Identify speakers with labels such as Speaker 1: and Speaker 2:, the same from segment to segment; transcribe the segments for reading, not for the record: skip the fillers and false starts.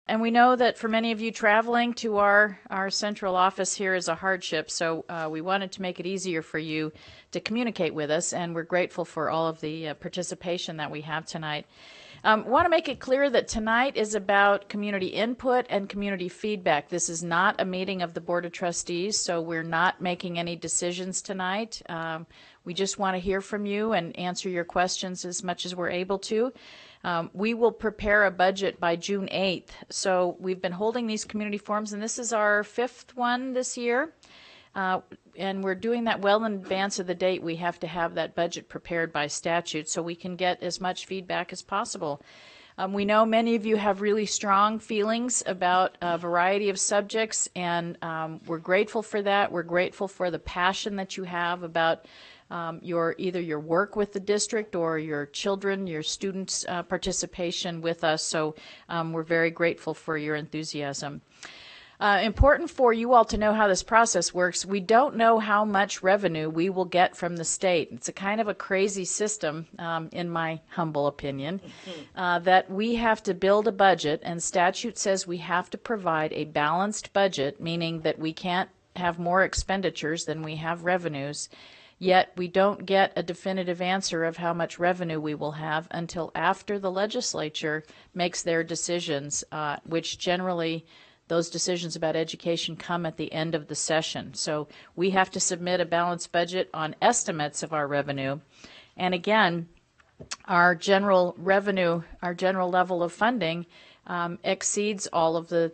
Speaker 1: And we know that for many of you, traveling to our central office here is a hardship, so we wanted to make it easier for you to communicate with us, and we're grateful for all of the participation that we have tonight. Want to make it clear that tonight is about community input and community feedback. This is not a meeting of the Board of Trustees, so we're not making any decisions tonight. We just want to hear from you and answer your questions as much as we're able to. We will prepare a budget by June 8th. So we've been holding these community forums, and this is our 5th one this year. And we're doing that well in advance of the date. We have to have that budget prepared by statute so we can get as much feedback as possible. We know many of you have really strong feelings about a variety of subjects, and we're grateful for that. We're grateful for the passion that you have about either your work with the district or your children, your students' participation with us. So we're very grateful for your enthusiasm. Important for you all to know how this process works. We don't know how much revenue we will get from the state. It's a kind of a crazy system, in my humble opinion, that we have to build a budget, and statute says we have to provide a balanced budget, meaning that we can't have more expenditures than we have revenues. Yet we don't get a definitive answer of how much revenue we will have until after the legislature makes their decisions, which generally those decisions about education come at the end of the session. So we have to submit a balanced budget on estimates of our revenue. And again, our general revenue, our general level of funding exceeds all of the,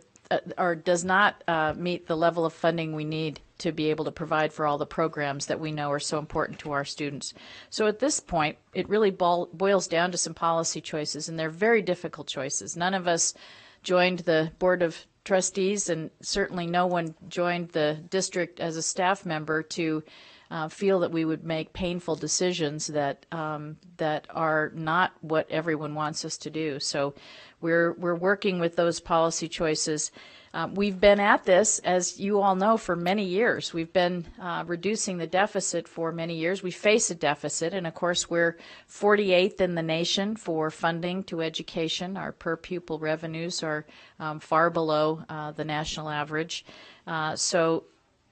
Speaker 1: or does not meet the level of funding we need to be able to provide for all the programs that we know are so important to our students. So at this point, it really boils down to some policy choices, and they're very difficult choices. None of us joined the Board of Trustees, and certainly no one joined the district as a staff member to feel that we would make painful decisions that that are not what everyone wants us to do. So we're working with those policy choices. We've been at this, as you all know, for many years. We've been reducing the deficit for many years. We face a deficit, and of course we're 48th in the nation for funding to education. Our per pupil revenues are far below the national average. So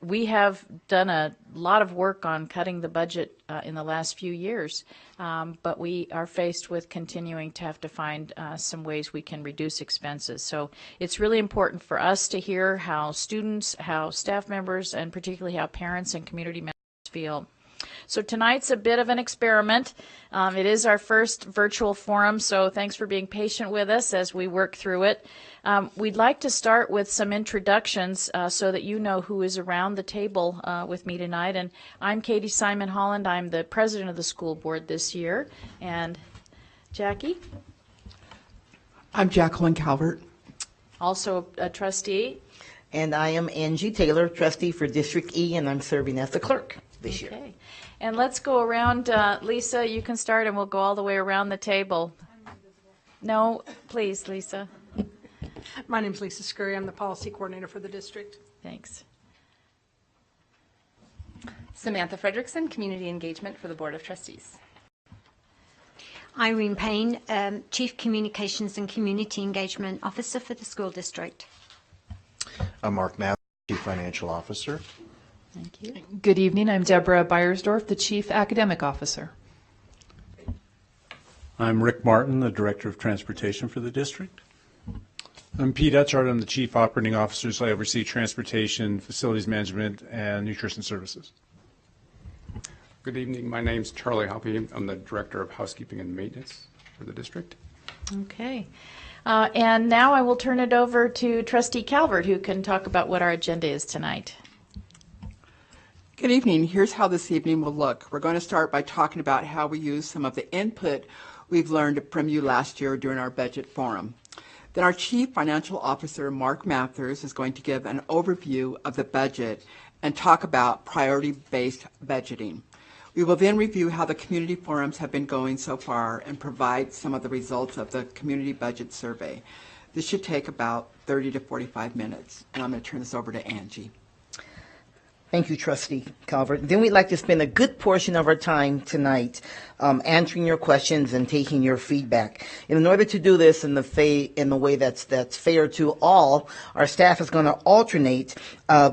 Speaker 1: we have done a lot of work on cutting the budget in the last few years, but we are faced with continuing to have to find some ways we can reduce expenses. So it's really important for us to hear how students, how staff members, and particularly how parents and community members feel. So tonight's a bit of an experiment. It is our first virtual forum, so thanks for being patient with us as we work through it. We'd like to start with some introductions so that you know who is around the table with me tonight. And I'm Katie Simon Holland. I'm the president of the school board this year. And Jackie?
Speaker 2: I'm Jacqueline Calvert.
Speaker 1: Also a trustee.
Speaker 3: And I am Angie Taylor, trustee for District E, and I'm serving as the clerk this year.
Speaker 1: Okay. And let's go around. Lisa, you can start, and we'll go all the way around the table. No, please, Lisa.
Speaker 4: My name is Lisa Scurry. I'm the policy coordinator for the district.
Speaker 1: Thanks.
Speaker 5: Samantha Fredrickson, community engagement for the Board of Trustees.
Speaker 6: Irene Payne, Chief Communications and Community Engagement Officer for the school district.
Speaker 7: I'm Mark Matthews, Chief Financial Officer.
Speaker 1: Thank you.
Speaker 8: Good evening. I'm Deborah Beiersdorf, the Chief Academic Officer.
Speaker 9: I'm Rick Martin, the Director of Transportation for the district. I'm Pete Etchart. I'm the Chief Operating Officer, so I oversee transportation, facilities management, and nutrition services.
Speaker 10: Good evening. My name's Charlie Hoppe. I'm the Director of Housekeeping and Maintenance for the district.
Speaker 1: Okay. And now I will turn it over to Trustee Calvert, who can talk about what our agenda is tonight.
Speaker 2: Good evening. Here's how this evening will look. We're going to start by talking about how we use some of the input we've learned from you last year during our budget forum. Then our Chief Financial Officer, Mark Mathers, is going to give an overview of the budget and talk about priority-based budgeting. We will then review how the community forums have been going so far and provide some of the results of the community budget survey. This should take about 30 to 45 minutes, and I'm going to turn this over to Angie.
Speaker 3: Thank you, Trustee Calvert. Then we'd like to spend a good portion of our time tonight answering your questions and taking your feedback. And in order to do this in the way that's fair to all, our staff is going to alternate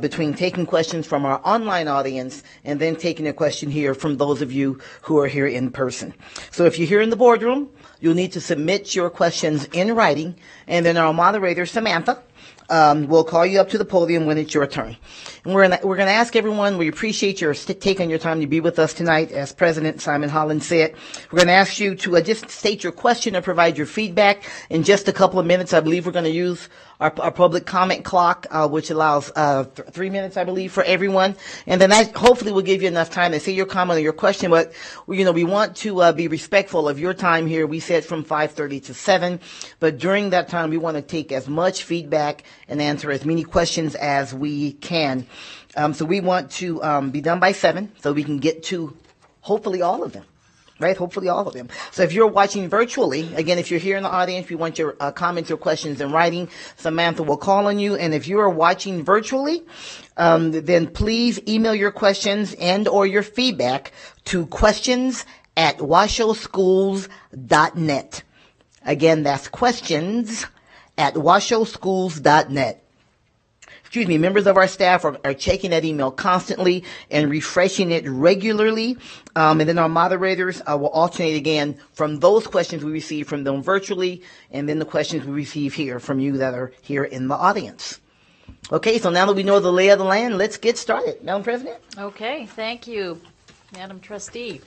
Speaker 3: between taking questions from our online audience and then taking a question here from those of you who are here in person. So if you're here in the boardroom, you'll need to submit your questions in writing, and then our moderator, Samantha, we'll call you up to the podium when it's your turn. And we're going to ask everyone, we appreciate your taking your time to be with us tonight. As President Simon Holland said, we're going to ask you to just state your question or provide your feedback in just a couple of minutes. I believe we're going to use our public comment clock, which allows 3 minutes, I believe, for everyone. And then that hopefully will give you enough time to say your comment or your question. But, we want to be respectful of your time here. We said from 5:30 to 7. But during that time, we want to take as much feedback and answer as many questions as we can. So we want to be done by 7 so we can get to hopefully all of them. Right, hopefully all of them. So if you're watching virtually, again, if you're here in the audience, we want your comments or questions in writing. Samantha will call on you. And if you are watching virtually, then please email your questions and or your feedback to questions@washoschools.net. Again, that's questions@washoschools.net. Excuse me, members of our staff are checking that email constantly and refreshing it regularly. And then our moderators will alternate again from those questions we receive from them virtually and then the questions we receive here from you that are here in the audience. Okay, so now that we know the lay of the land, let's get started. Madam President?
Speaker 1: Okay, thank you, Madam Trustee.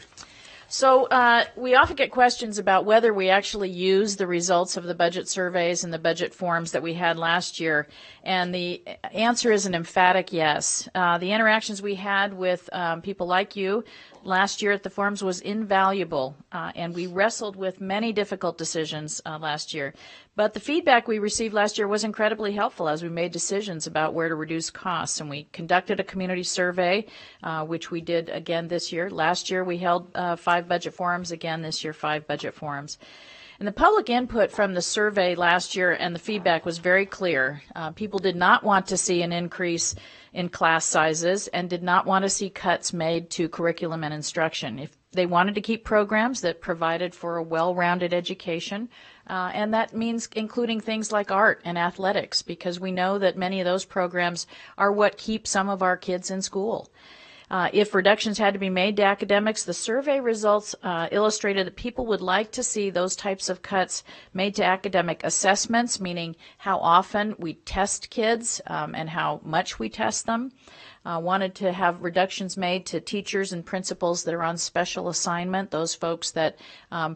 Speaker 1: So we often get questions about whether we actually use the results of the budget surveys and the budget forums that we had last year, and the answer is an emphatic yes. The interactions we had with people like you last year at the forums was invaluable, and we wrestled with many difficult decisions last year. But the feedback we received last year was incredibly helpful as we made decisions about where to reduce costs. And we conducted a community survey, which we did again this year. Last year we held 5 budget forums. Again this year 5 budget forums. And the public input from the survey last year and the feedback was very clear. People did not want to see an increase in class sizes and did not want to see cuts made to curriculum and instruction. If they wanted to keep programs that provided for a well-rounded education, and that means including things like art and athletics, because we know that many of those programs are what keep some of our kids in school. If reductions had to be made to academics, the survey results illustrated that people would like to see those types of cuts made to academic assessments, meaning how often we test kids and how much we test them. Wanted to have reductions made to teachers and principals that are on special assignment, those folks that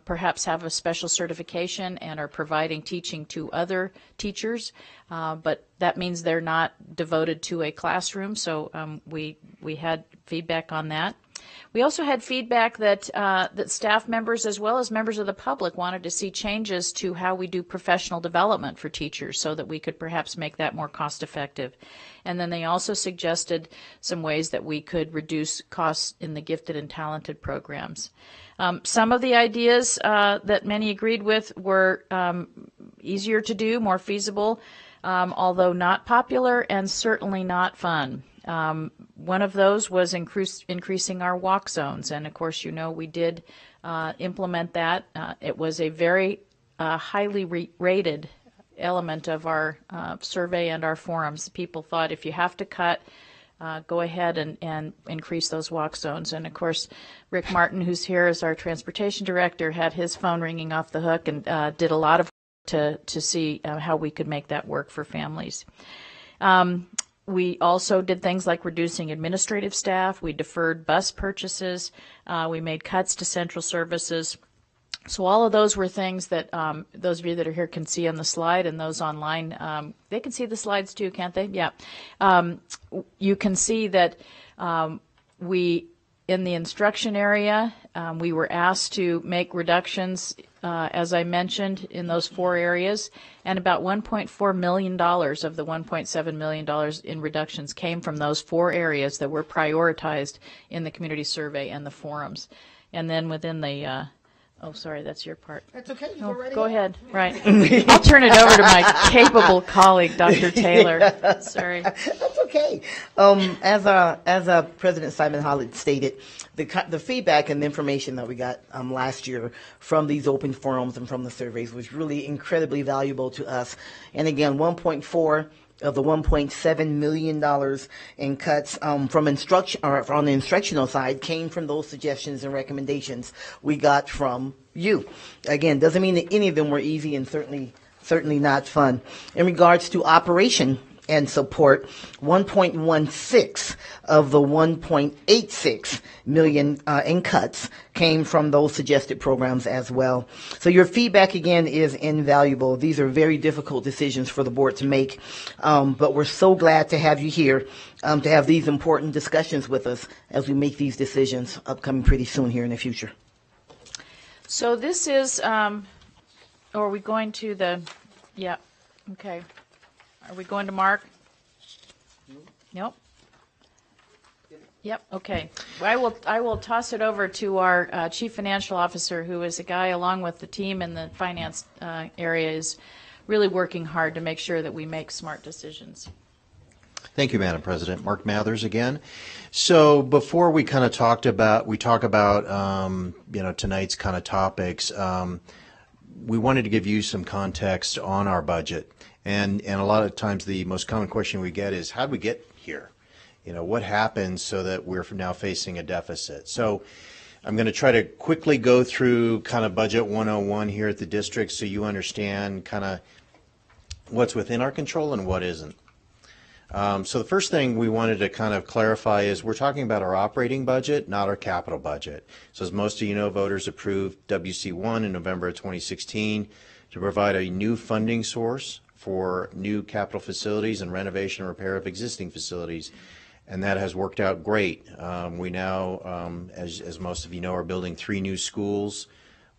Speaker 1: perhaps have a special certification and are providing teaching to other teachers, but that means they're not devoted to a classroom, so we had feedback on that. We also had feedback that that staff members as well as members of the public wanted to see changes to how we do professional development for teachers so that we could perhaps make that more cost effective. And then they also suggested some ways that we could reduce costs in the gifted and talented programs. Some of the ideas that many agreed with were easier to do, more feasible, although not popular and certainly not fun. One of those was increasing our walk zones, and of course, we did implement that. It was a very highly rated element of our survey and our forums. People thought if you have to cut, go ahead and increase those walk zones. And of course, Rick Martin, who's here as our transportation director, had his phone ringing off the hook and did a lot of work to see how we could make that work for families. We also did things like reducing administrative staff. We deferred bus purchases. We made cuts to central services. So all of those were things that those of you that are here can see on the slide, and those online, they can see the slides too, can't they? Yeah. You can see that in the instruction area, we were asked to make reductions, as I mentioned, in those 4 areas, and about $1.4 million of the $1.7 million in reductions came from those 4 areas that were prioritized in the community survey and the forums. And then within the Oh, sorry, that's your part.
Speaker 3: That's okay. You
Speaker 1: Oh,
Speaker 3: go right
Speaker 1: go
Speaker 3: ahead.
Speaker 1: ahead. Right. I'll turn it over to my capable colleague, Dr. Taylor. Sorry.
Speaker 3: That's okay. As President Simon Hollett stated, the feedback and the information that we got last year from these open forums and from the surveys was really incredibly valuable to us. And again, 1.4 of the $1.7 million in cuts from instruction, or on the instructional side, came from those suggestions and recommendations we got from you. Again, doesn't mean that any of them were easy, and certainly not fun. In regards to operation and support, 1.16 of the 1.86 million in cuts came from those suggested programs as well. So your feedback again is invaluable. These are very difficult decisions for the board to make, but we're so glad to have you here to have these important discussions with us as we make these decisions upcoming pretty soon here in the future.
Speaker 1: So this is, or are we going to the, yeah, okay. Are we going to Mark? Nope. Yep, okay. I will toss it over to our Chief Financial Officer, who is a guy, along with the team in the finance area, is really working hard to make sure that we make smart decisions.
Speaker 7: Thank you, Madam President. Mark Mathers again. So before we kind of talk about tonight's kind of topics, we wanted to give you some context on our budget. And a lot of times the most common question we get is, how did we get here? What happened so that we're now facing a deficit? So I'm going to try to quickly go through kind of Budget 101 here at the district so you understand kind of what's within our control and what isn't. So the first thing we wanted to kind of clarify is we're talking about our operating budget, not our capital budget. So as most of you know, voters approved WC1 in November of 2016 to provide a new funding source for new capital facilities and renovation and repair of existing facilities, and that has worked out great. We now, as most of you know, are building 3 new schools.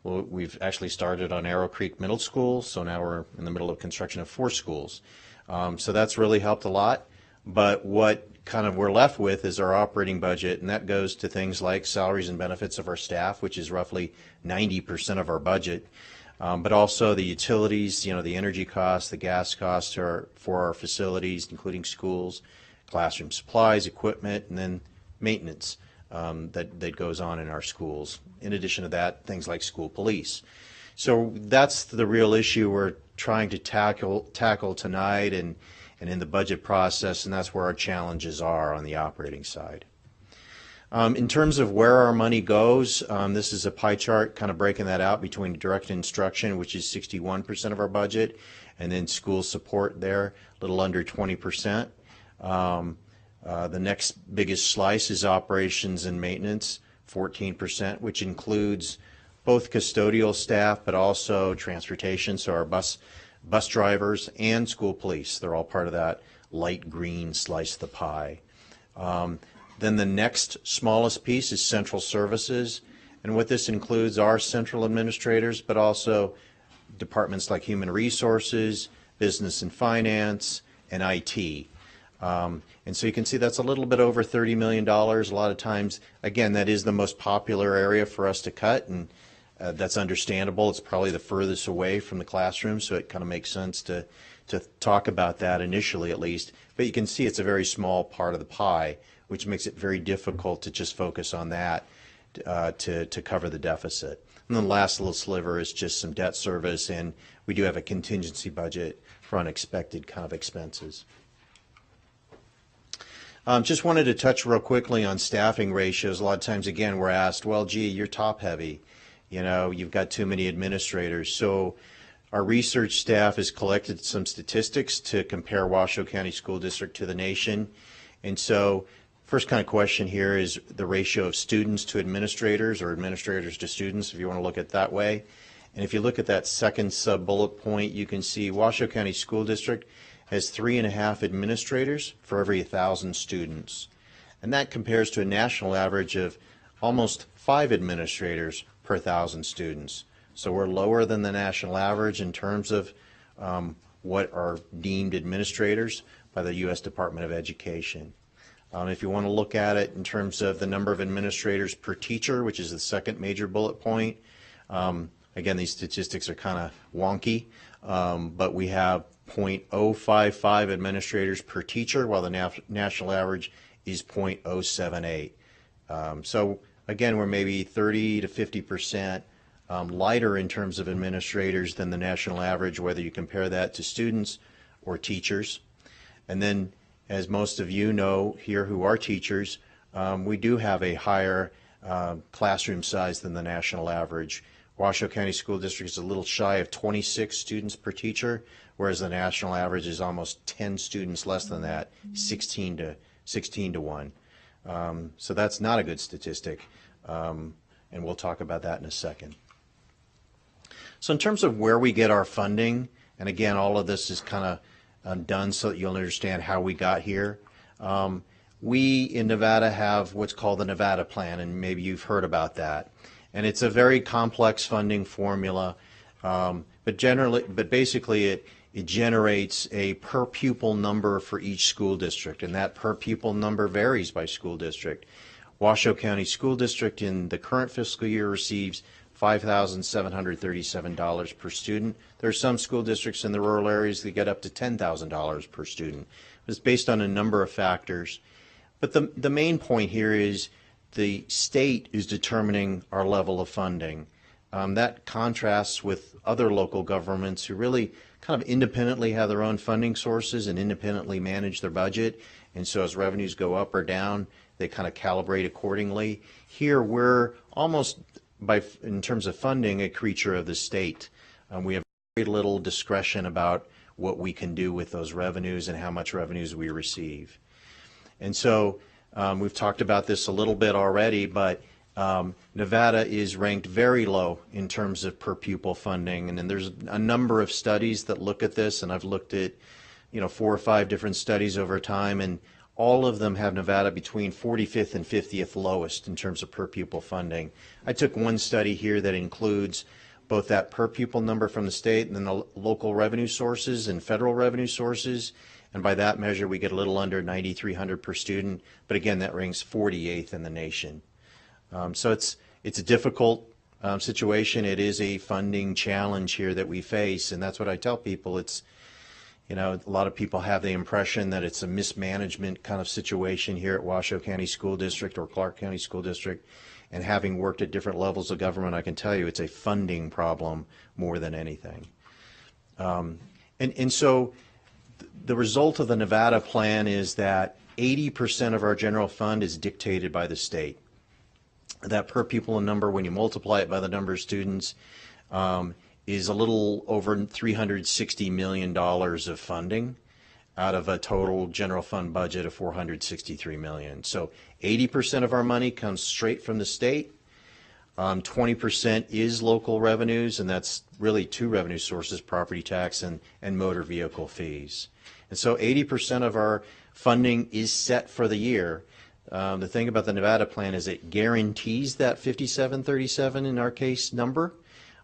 Speaker 7: Well, we've actually started on Arrow Creek Middle School, so now we're in the middle of construction of 4 schools. So that's really helped a lot, but what kind of we're left with is our operating budget, and that goes to things like salaries and benefits of our staff, which is roughly 90% of our budget. But also the utilities, the energy costs, the gas costs for our facilities, including schools, classroom supplies, equipment, and then maintenance that goes on in our schools. In addition to that, things like school police. So that's the real issue we're trying to tackle tonight and in the budget process, and that's where our challenges are on the operating side. In terms of where our money goes, this is a pie chart kind of breaking that out between direct instruction, which is 61% of our budget, and then school support there, a little under 20%. The next biggest slice is operations and maintenance, 14%, which includes both custodial staff but also transportation, so our bus drivers and school police. They're all part of that light green slice of the pie. Then the next smallest piece is central services, and what this includes are central administrators, but also departments like human resources, business and finance, and IT. And so you can see that's a little bit over $30 million. A lot of times, again, that is the most popular area for us to cut, and that's understandable. It's probably the furthest away from the classroom, so it kind of makes sense to talk about that initially at least. But you can see it's a very small part of the pie, which makes it very difficult to just focus on that to cover the deficit. And then the last little sliver is just some debt service, and we do have a contingency budget for unexpected kind of expenses. Just wanted to touch real quickly on staffing ratios. A lot of times, again, we're asked, well, gee, you're top heavy. You've got too many administrators. So our research staff has collected some statistics to compare Washoe County School District to the nation. And so first kind of question here is the ratio of students to administrators, or administrators to students, if you want to look at it that way. And if you look at that second sub-bullet point, you can see Washoe County School District has 3.5 administrators for every 1,000 students. And that compares to a national average of almost 5 administrators per 1,000 students. So we're lower than the national average in terms of what are deemed administrators by the U.S. Department of Education. If you want to look at it in terms of the number of administrators per teacher, which is the second major bullet point, Again, these statistics are kind of wonky, but we have 0.055 administrators per teacher, while the national average is 0.078. So again, we're maybe 30 to 50% lighter in terms of administrators than the national average, whether you compare that to students or teachers. And then, as most of you know here who are teachers, we do have a higher classroom size than the national average. Washoe County School District is a little shy of 26 students per teacher, whereas the national average is almost 10 students less than that, 16 to 1. So that's not a good statistic, and we'll talk about that in a second. So in terms of where we get our funding, and again, all of this is kind of done so that you'll understand how we got here. We in Nevada have what's called the Nevada Plan, and maybe you've heard about that. And it's a very complex funding formula, but basically it generates a per pupil number for each school district, and that per pupil number varies by school district. Washoe County School District in the current fiscal year receives $5,737 per student. There are some school districts in the rural areas that get up to $10,000 per student. It's based on a number of factors. But the main point here is the state is determining our level of funding. That contrasts with other local governments who really kind of independently have their own funding sources and independently manage their budget. And so as revenues go up or down, they kind of calibrate accordingly. Here we're almost, in terms of funding, a creature of the state. We have very little discretion about what we can do with those revenues and how much revenues we receive. And so we've talked about this a little bit already, but Nevada is ranked very low in terms of per pupil funding, and then there's a number of studies that look at this, and I've looked at 4 or 5 different studies over time, and all of them have Nevada between 45th and 50th lowest in terms of per pupil funding. I took one study here that includes both that per pupil number from the state and then the local revenue sources and federal revenue sources. And by that measure, we get a little under $9,300 per student. But again, that ranks 48th in the nation. So it's a difficult situation. It is a funding challenge here that we face. And that's what I tell people. It's, a lot of people have the impression that it's a mismanagement kind of situation here at Washoe County School District or Clark County School District. And having worked at different levels of government, I can tell you it's a funding problem more than anything. And so the result of the Nevada plan is that 80% of our general fund is dictated by the state. That per pupil number, when you multiply it by the number of students, is a little over $360 million of funding out of a total general fund budget of $463 million. So 80% of our money comes straight from the state. 20% is local revenues, and that's really 2 revenue sources, property tax and motor vehicle fees. And so 80% of our funding is set for the year. The thing about the Nevada plan is it guarantees that 5737 in our case number,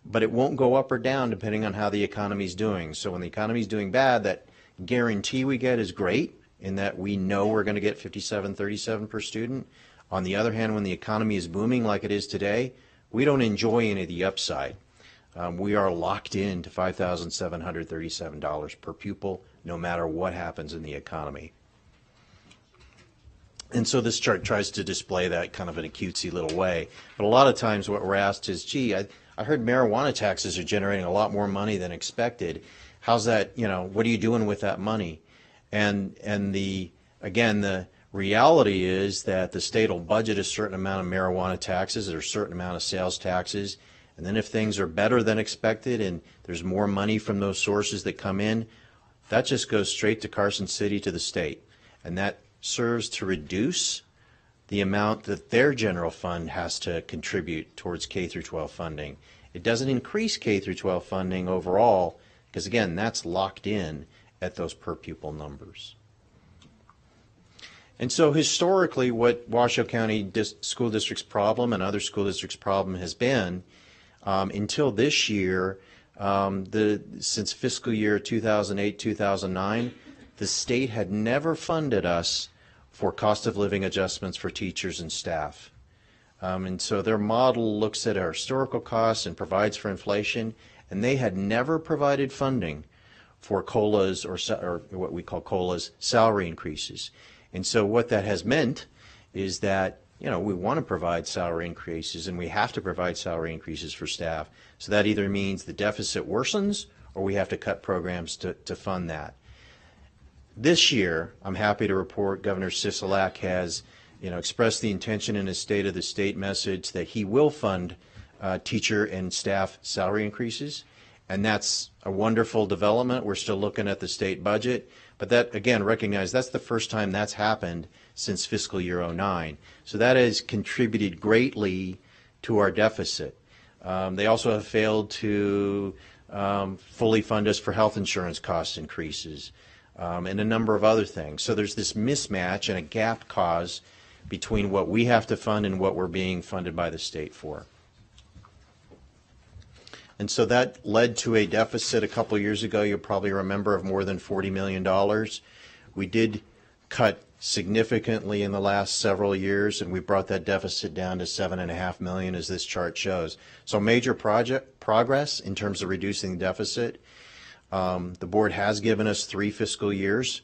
Speaker 7: but it won't go up or down depending on how the economy is doing. So when the economy is doing bad, that guarantee we get is great in that we know we're going to get 5737 per student. On the other hand, when the economy is booming like it is today, we don't enjoy any of the upside. We are locked in to $5,737 per pupil no matter what happens in the economy. And so this chart tries to display that kind of in a cutesy little way. But a lot of times what we're asked is, gee, I heard marijuana taxes are generating a lot more money than expected. How's that, what are you doing with that money? And the reality is that the state will budget a certain amount of marijuana taxes or a certain amount of sales taxes. And then if things are better than expected and there's more money from those sources that come in, that just goes straight to Carson City to the state. And that serves to reduce the amount that their general fund has to contribute towards K through 12 funding. It doesn't increase K through 12 funding overall because, again, that's locked in at those per pupil numbers. And so historically what Washoe County School District's problem and other school districts' problem has been until this year, since fiscal year 2008-2009, the state had never funded us for cost of living adjustments for teachers and staff. And so their model looks at our historical costs and provides for inflation, and they had never provided funding for COLAs or what we call COLAs, salary increases. And so what that has meant is that, you know, we want to provide salary increases, and we have to provide salary increases for staff. So that either means the deficit worsens or we have to cut programs to fund that. This year, I'm happy to report Governor Sisolak has, you know, expressed the intention in his State of the State message that he will fund teacher and staff salary increases, and that's a wonderful development. We're still looking at the state budget, but that, again, recognize that's the first time that's happened since fiscal year 09. So that has contributed greatly to our deficit. They also have failed to fully fund us for health insurance cost increases and a number of other things. So there's this mismatch and a gap cause between what we have to fund and what we're being funded by the state for. And so that led to a deficit a couple of years ago, you'll probably remember, of more than $40 million. We did cut significantly in the last several years, and we brought that deficit down to $7.5 million, as this chart shows. So major progress in terms of reducing the deficit. The board has given us 3 fiscal years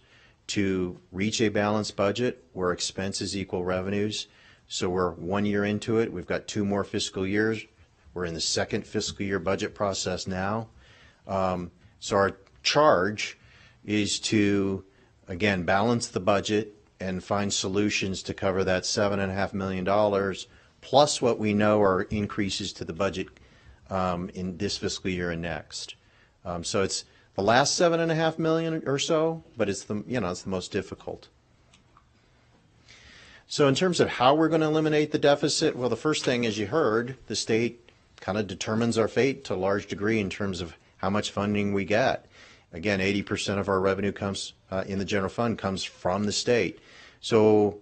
Speaker 7: to reach a balanced budget where expenses equal revenues. So we're 1 year into it. We've got 2 more fiscal years. We're in the 2nd fiscal year budget process now. So our charge is to, again, balance the budget and find solutions to cover that $7.5 million plus what we know are increases to the budget in this fiscal year and next. So it's the last $7.5 million or so, but it's the, you know, it's the most difficult. So in terms of how we're going to eliminate the deficit, well, the first thing, as you heard, the state kind of determines our fate to a large degree in terms of how much funding we get. Again, 80% of our revenue comes in the general fund comes from the state. So,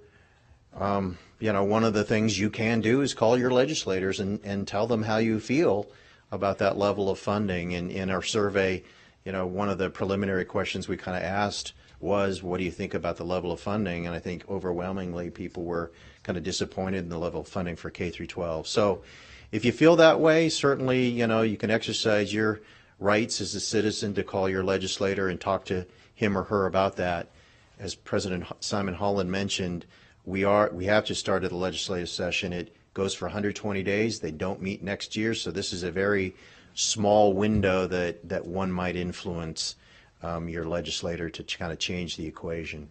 Speaker 7: you know, one of the things you can do is call your legislators and tell them how you feel about that level of funding. And in our survey, you know, one of the preliminary questions we kind of asked was, what do you think about the level of funding? And I think overwhelmingly people were kind of disappointed in the level of funding for K through 12. So if you feel that way, certainly, you know, you can exercise your rights as a citizen to call your legislator and talk to him or her about that. As President Simon Holland mentioned, we have just started the legislative session. It goes for 120 days. They don't meet next year, so this is a very small window that one might influence your legislator to kind of change the equation.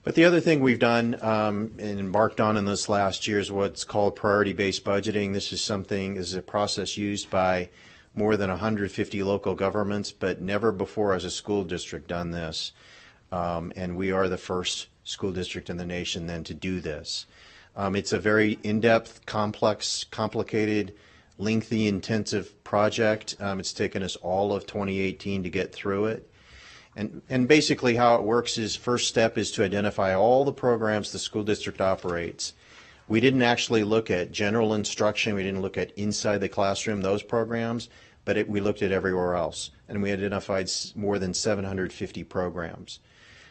Speaker 7: But the other thing we've done and embarked on in this last year is what's called priority-based budgeting. This is a process used by more than 150 local governments, but never before has a school district done this. And we are the first school district in the nation then to do this. It's a very in-depth, complex, complicated, lengthy, intensive project. It's taken us all of 2018 to get through it. And basically how it works is, first step is to identify all the programs the school district operates. We didn't actually look at general instruction. We didn't look at inside the classroom, those programs, but we looked at everywhere else. And we identified more than 750 programs.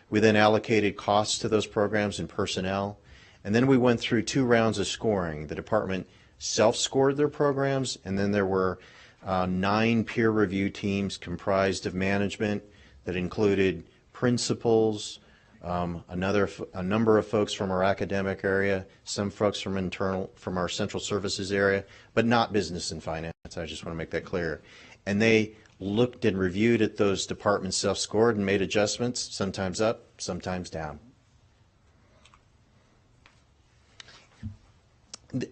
Speaker 7: We then allocated costs to those programs and personnel. And then we went through 2 rounds of scoring. The department self-scored their programs, and then there were 9 peer review teams comprised of management that included principals, a number of folks from our academic area, some folks from our central services area, but not business and finance. I just want to make that clear. And they looked and reviewed at those departments self-scored and made adjustments, sometimes up, sometimes down.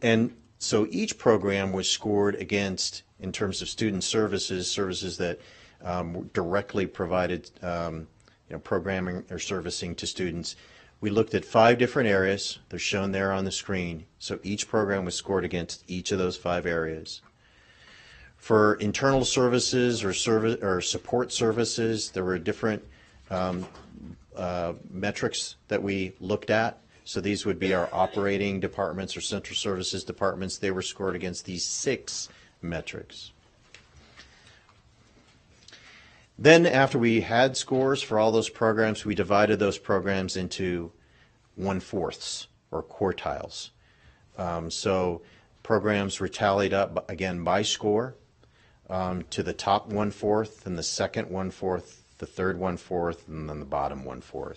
Speaker 7: And so each program was scored against, in terms of student services that directly provided programming or servicing to students. We looked at 5 different areas. They're shown there on the screen. So each program was scored against each of those 5 areas. For internal services or support services, there were different metrics that we looked at. So these would be our operating departments or central services departments. They were scored against these 6 metrics. Then after we had scores for all those programs, we divided those programs into 1/4 or quartiles. So programs were tallied up again by score to the top 1/4 and the second 1/4, the third 1/4, and then the bottom 1/4.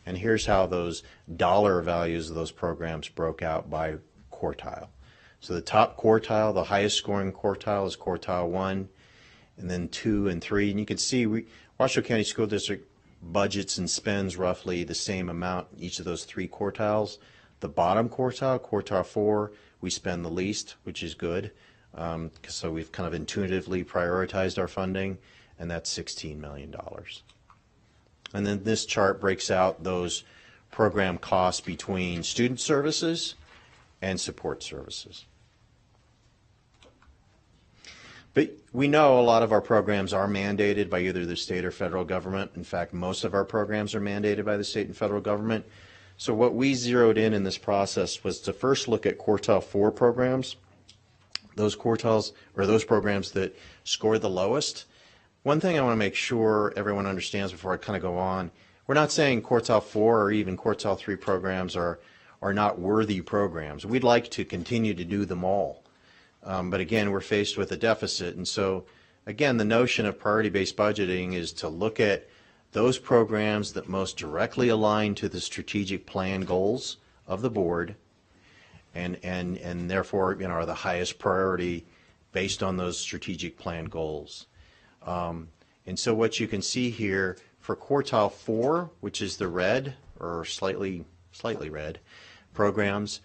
Speaker 7: And here's how those dollar values of those programs broke out by quartile. So the top quartile, the highest scoring quartile, is quartile 1, and then 2 and 3. And you can see Washoe County School District budgets and spends roughly the same amount in each of those 3 quartiles. The bottom quartile, quartile 4, we spend the least, which is good. So we've kind of intuitively prioritized our funding, and that's $16 million. And then this chart breaks out those program costs between student services and support services. But we know a lot of our programs are mandated by either the state or federal government. In fact, most of our programs are mandated by the state and federal government. So what we zeroed in this process was to first look at quartile 4 programs, those quartiles or those programs that score the lowest. One thing I want to make sure everyone understands before I kind of go on, we're not saying quartile 4 or even quartile 3 programs are not worthy programs. We'd like to continue to do them all. But again, we're faced with a deficit. And so, again, the notion of priority-based budgeting is to look at those programs that most directly align to the strategic plan goals of the board and therefore, are the highest priority based on those strategic plan goals. And so what you can see here for quartile 4, which is the red or slightly red programs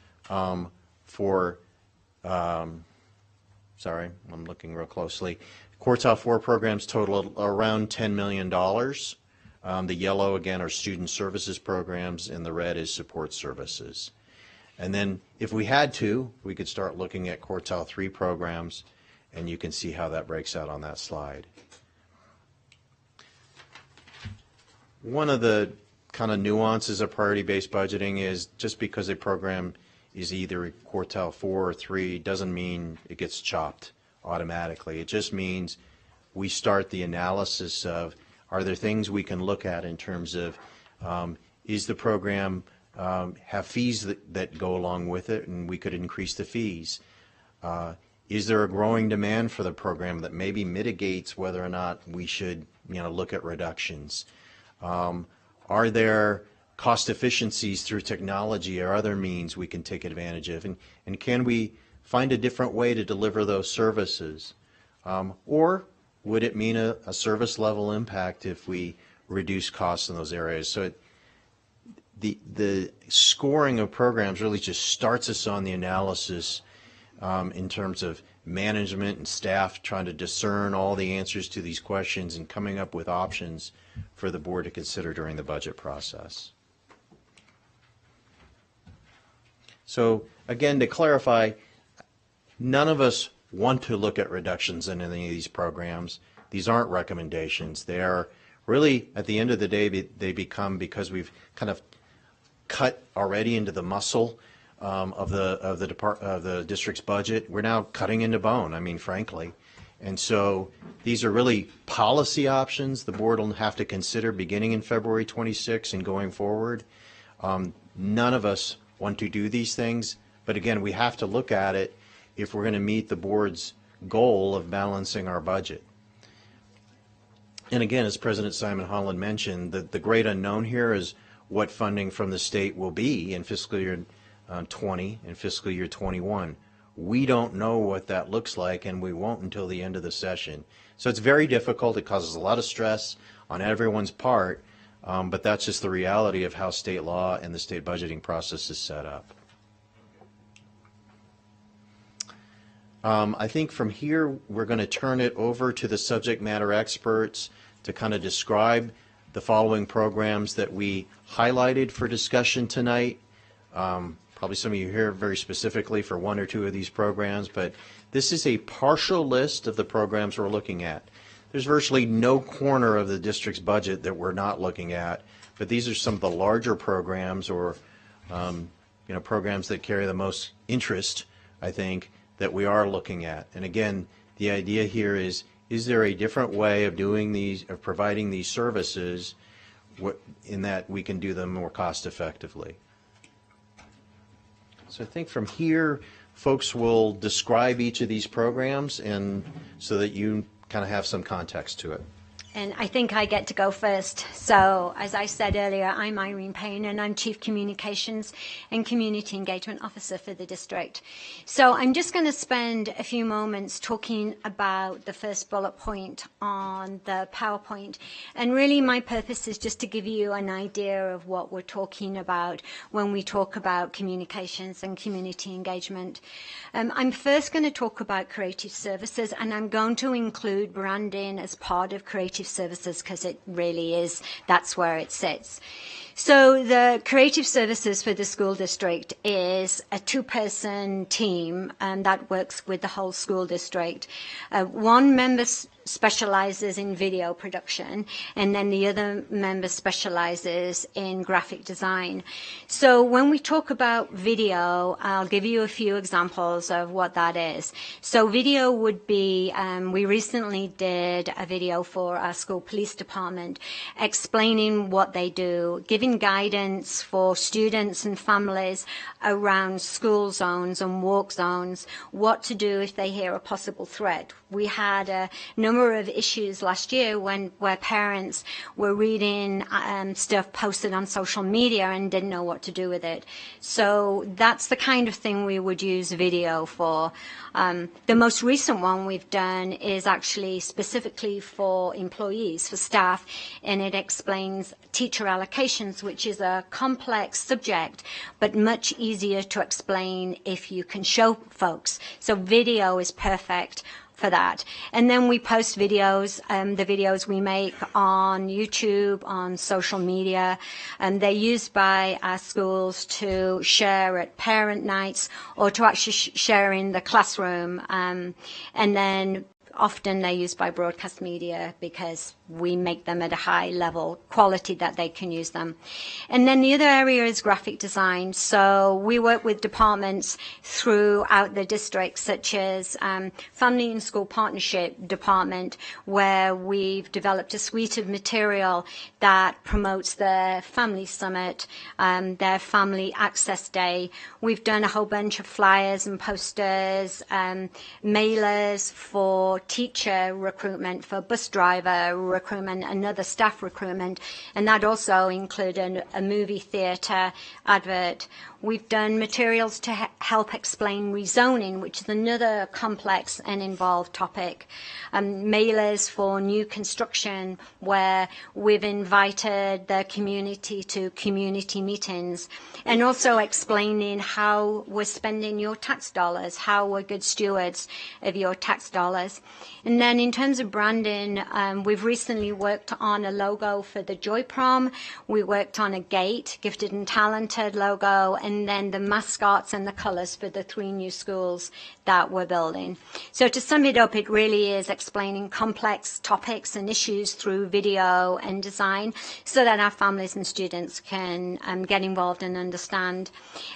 Speaker 7: sorry, I'm looking real closely. Quartile 4 programs total around $10 million. The yellow, again, are student services programs, and the red is support services. And then if we had to, we could start looking at quartile 3 programs, and you can see how that breaks out on that slide. One of the kind of nuances of priority-based budgeting is just because a program is either quartile 4 or 3 doesn't mean it gets chopped automatically. It just means we start the analysis of, are there things we can look at in terms of, is the program have fees that go along with it, and we could increase the fees? Is there a growing demand for the program that maybe mitigates whether or not we should look at reductions? Are there cost efficiencies through technology or other means we can take advantage of? And can we find a different way to deliver those services? Or would it mean a service level impact if we reduce costs in those areas? So the scoring of programs really just starts us on the analysis in terms of management and staff trying to discern all the answers to these questions and coming up with options for the board to consider during the budget process. So again, to clarify, none of us want to look at reductions in any of these programs. These aren't recommendations. They are really, at the end of the day, they become, because we've kind of cut already into the muscle of the district's budget, we're now cutting into bone, I mean, frankly. And so these are really policy options the board will have to consider beginning in February 26 and going forward. None of us want to do these things, but again, we have to look at it if we're going to meet the board's goal of balancing our budget. And again, as President Simon Holland mentioned, the great unknown here is what funding from the state will be in fiscal year 20 and fiscal year 21. We don't know what that looks like, and we won't until the end of the session. So it's very difficult. It causes a lot of stress on everyone's part, but that's just the reality of how state law and the state budgeting process is set up. I think from here we're going to turn it over to the subject matter experts to kind of describe the following programs that we highlighted for discussion tonight. Probably some of you here very specifically for one or two of these programs, but this is a partial list of the programs we're looking at. There's virtually no corner of the district's budget that we're not looking at, but these are some of the larger programs or programs that carry the most interest, I think, that we are looking at. And again, the idea here is there a different way of doing these, of providing these services in that we can do them more cost effectively? So I think from here, folks will describe each of these programs, and so that you kind of have some context to it.
Speaker 6: And I think I get to go first. So, as I said earlier, I'm Irene Payne, and I'm Chief Communications and Community Engagement Officer for the district. So I'm just going to spend a few moments talking about the first bullet point on the PowerPoint. And really my purpose is just to give you an idea of what we're talking about when we talk about communications and community engagement. I'm first going to talk about creative services, and I'm going to include branding as part of creative services because it really is, that's where it sits. So the creative services for the school district is a two-person team that works with the whole school district. One member specializes in video production, and then the other member specializes in graphic design. So when we talk about video, I'll give you a few examples of what that is. So video would be, we recently did a video for our school police department explaining what they do, giving guidance for students and families around school zones and walk zones, what to do if they hear a possible threat. We had a number of issues last year where parents were reading stuff posted on social media and didn't know what to do with it. So that's the kind of thing we would use video for. The most recent one we've done is actually specifically for employees, for staff, and it explains teacher allocations, which is a complex subject, but much easier to explain if you can show folks. So video is perfect for that. And then we post videos, the videos we make on YouTube, on social media, and they're used by our schools to share at parent nights or to actually share in the classroom. And then often they're used by broadcast media because we make them at a high level quality that they can use them. And then the other area is graphic design. So we work with departments throughout the district, such as Family and School Partnership Department, where we've developed a suite of material that promotes their Family Summit, their Family Access Day. We've done a whole bunch of flyers and posters, mailers for teacher recruitment, for bus driver recruitment, and other staff recruitment, and that also included a movie theatre advert. We've done materials to help explain rezoning, which is another complex and involved topic. Mailers for new construction, where we've invited the community to community meetings, and also explaining how we're spending your tax dollars, how we're good stewards of your tax dollars. And then in terms of branding, we've recently worked on a logo for the Joy Prom. We worked on a GATE, Gifted and Talented logo, and then the mascots and the colours for the 3 new schools that we're building. So to sum it up, it really is explaining complex topics and issues through video and design so that our families and students can get involved and understand.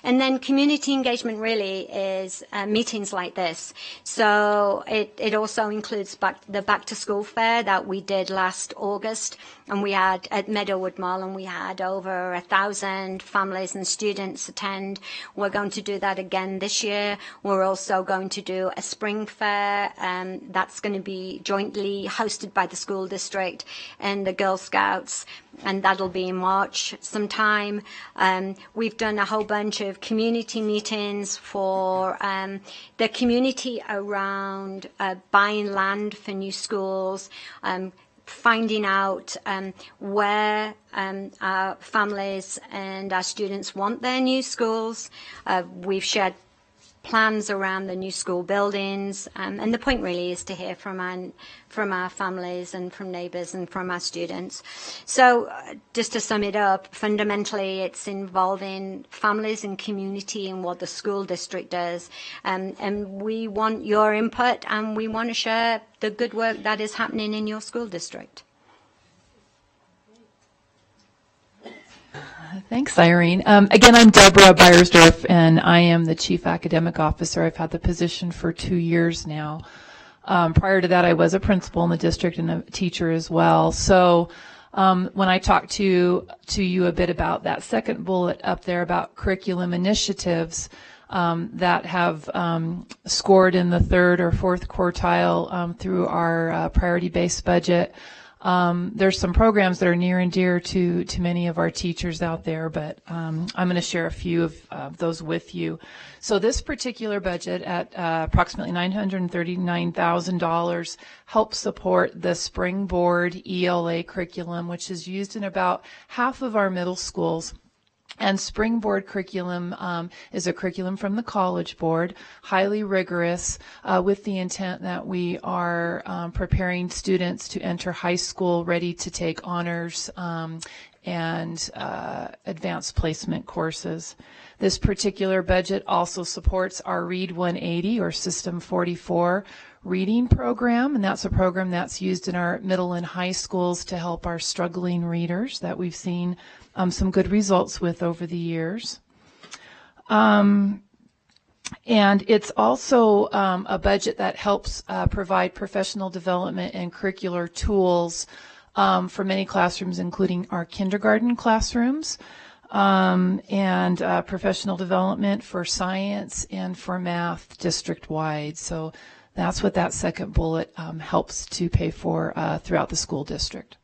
Speaker 6: And then community engagement really is meetings like this. So it also includes the back to school fair that we did last August, and we had at Meadowwood Mall, and we had over 1,000 families and students attend. We're going to do that again this year. We're also going to do a spring fair, that's going to be jointly hosted by the school district and the Girl Scouts, and that'll be in March sometime. We've done a whole bunch of community meetings for the community around buying land for new schools, finding out where our families and our students want their new schools. We've shared plans around the new school buildings, and the point really is to hear from our families and from neighbours and from our students. So just to sum it up, fundamentally it's involving families and community in what the school district does, and we want your input, and we want to share the good work that is happening in your school district.
Speaker 8: Thanks, Irene. Again, I'm Deborah Beiersdorf, and I am the Chief Academic Officer. I've had the position for 2 years now. Prior to that, I was a principal in the district and a teacher as well. So when I talked to you a bit about that second bullet up there about curriculum initiatives, that have scored in the third or fourth quartile through our priority-based budget. There's some programs that are near and dear to many of our teachers out there, but I'm going to share a few of those with you. So this particular budget at approximately $939,000 helps support the Springboard ELA curriculum, which is used in about half of our middle schools. And Springboard curriculum is a curriculum from the College Board, highly rigorous, with the intent that we are preparing students to enter high school ready to take honors and advanced placement courses. This particular budget also supports our Read 180 or System 44 reading program, and that's a program that's used in our middle and high schools to help our struggling readers that we've seen some good results with over the years. And it's also a budget that helps provide professional development and curricular tools for many classrooms, including our kindergarten classrooms, and professional development for science and for math district-wide. So that's what that second bullet helps to pay for throughout the school district.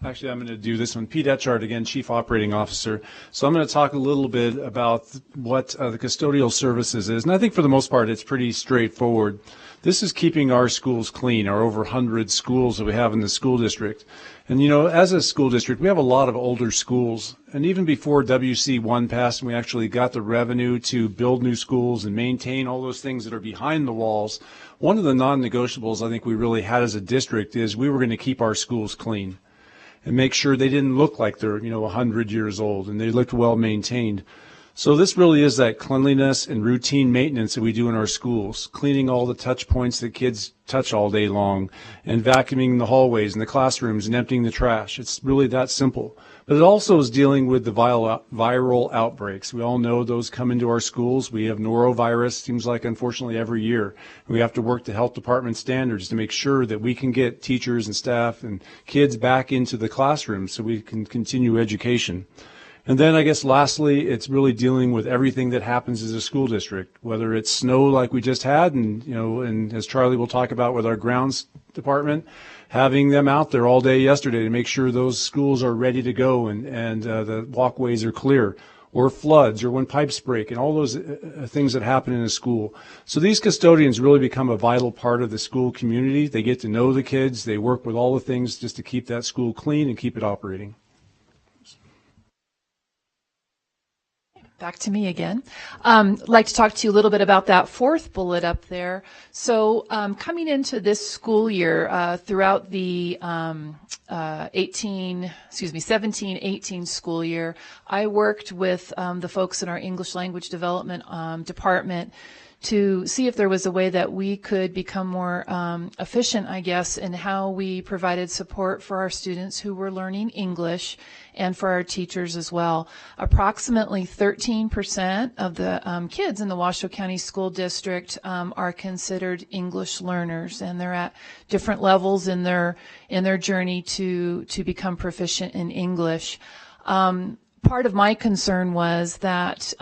Speaker 9: Actually, I'm going to do this one. Pete Etchart, again, Chief Operating Officer. So I'm going to talk a little bit about what the custodial services is. And I think for the most part, it's pretty straightforward. This is keeping our schools clean, our over 100 schools that we have in the school district. And, you know, as a school district, we have a lot of older schools. And even before WC1 passed, and we actually got the revenue to build new schools and maintain all those things that are behind the walls, one of the non-negotiables I think we really had as a district is we were going to keep our schools clean and make sure they didn't look like they're, 100 years old, and they looked well maintained. So this really is that cleanliness and routine maintenance that we do in our schools, cleaning all the touch points that kids touch all day long, and vacuuming the hallways and the classrooms and emptying the trash. It's really that simple. But it also is dealing with the viral outbreaks. We all know those come into our schools. We have norovirus, seems like, unfortunately, every year. We have to work to health department standards to make sure that we can get teachers and staff and kids back into the classrooms so we can continue education. And then I guess lastly, it's really dealing with everything that happens as a school district, whether it's snow like we just had, and and as Charlie will talk about with our grounds department, having them out there all day yesterday to make sure those schools are ready to go and the walkways are clear, or floods, or when pipes break, and all those things that happen in a school. So these custodians really become a vital part of the school community. They get to know the kids. They work with all the things just to keep that school clean and keep it operating.
Speaker 8: Back to me again. I'd like to talk to you a little bit about that fourth bullet up there. So coming into this school year, throughout the 17-18 school year, I worked with the folks in our English language development department to see if there was a way that we could become more efficient, I guess, in how we provided support for our students who were learning English and for our teachers as well. Approximately 13% of the kids in the Washoe County School District are considered English learners, and they're at different levels in their journey to become proficient in English. Part of my concern was that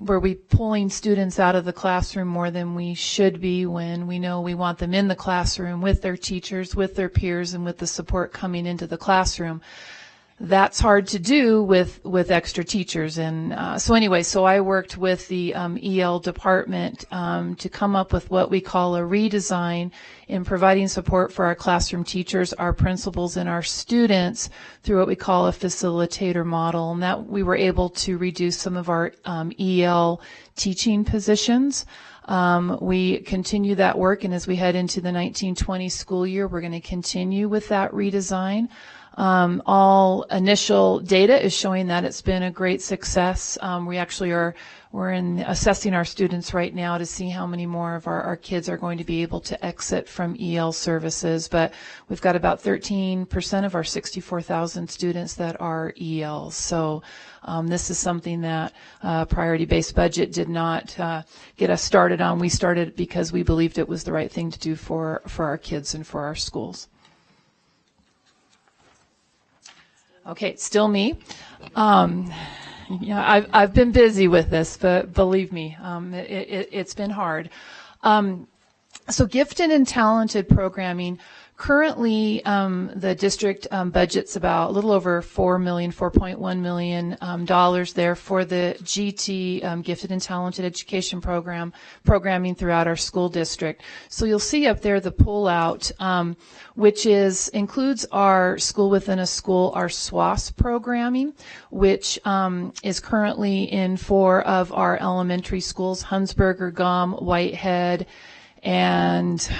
Speaker 8: were we pulling students out of the classroom more than we should be when we know we want them in the classroom with their teachers, with their peers, and with the support coming into the classroom? That's hard to do with extra teachers. And so I worked with the EL department to come up with what we call a redesign in providing support for our classroom teachers, our principals, and our students through what we call a facilitator model. And that we were able to reduce some of our EL teaching positions. We continue that work, and as we head into the 1920 school year, we're going to continue with that redesign. All initial data is showing that it's been a great success. We're in assessing our students right now to see how many more of our kids are going to be able to exit from EL services. But we've got about 13% of our 64,000 students that are ELs. So this is something that priority-based budget did not get us started on. We started because we believed it was the right thing to do for our kids and for our schools. Okay, it's still me. I've been busy with this, but believe me, it's been hard. So gifted and talented programming. Currently, the district budgets about a little over $4.1 million there for the GT, Gifted and Talented Education programming throughout our school district. So you'll see up there the pull-out, which includes our School Within a School, our SWAS programming, which is currently in 4 of our elementary schools, Hunsberger, Gum, Whitehead, and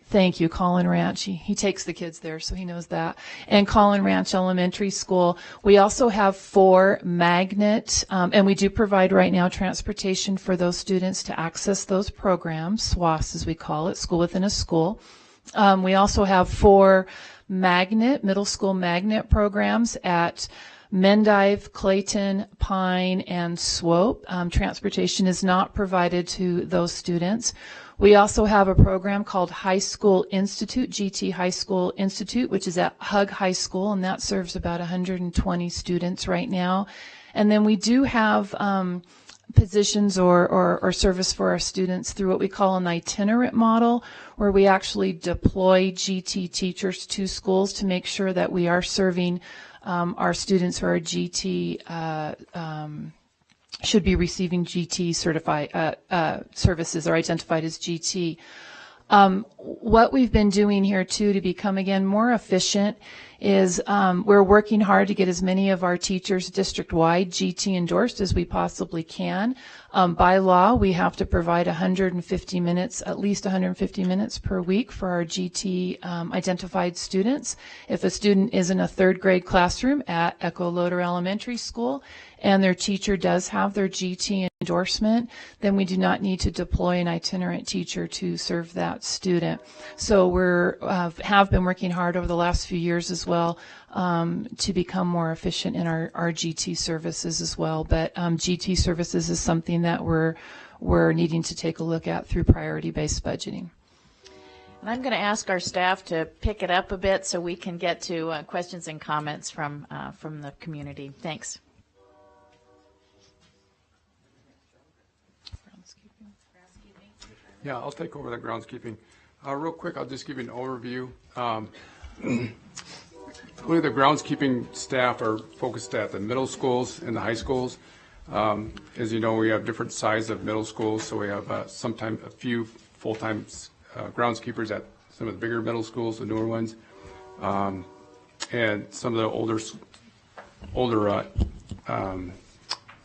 Speaker 8: thank you, Collin Ranch. He takes the kids there, so he knows that. And Collin Ranch Elementary School. We also have 4 magnet, and we do provide right now transportation for those students to access those programs, SWAS as we call it, School Within a School. We also have 4 magnet, middle school magnet programs at Mendive, Clayton, Pine, and Swope. Transportation is not provided to those students. We also have a program called High School Institute, GT High School Institute, which is at Hug High School, and that serves about 120 students right now. And then we do have positions or service for our students through what we call an itinerant model, where we actually deploy GT teachers to schools to make sure that we are serving our students who are GT should be receiving GT certified services or identified as GT. What we've been doing here too to become again more efficient is we're working hard to get as many of our teachers district-wide GT endorsed as we possibly can. By law, we have to provide 150 minutes, at least 150 minutes per week for our GT identified students. If a student is in a 3rd grade classroom at Echo Loader Elementary School and their teacher does have their GT endorsement, then we do not need to deploy an itinerant teacher to serve that student. So we have been working hard over the last few years as well to become more efficient in our GT services as well. But GT services is something that we're needing to take a look at through priority-based budgeting.
Speaker 1: And I'm going to ask our staff to pick it up a bit so we can get to questions and comments from the community. Thanks.
Speaker 10: Yeah, I'll take over the groundskeeping. Real quick, I'll just give you an overview. Really, the groundskeeping staff are focused at the middle schools and the high schools. As you know, we have different sizes of middle schools, so we have sometimes a few full-time groundskeepers at some of the bigger middle schools, the newer ones, and some of the older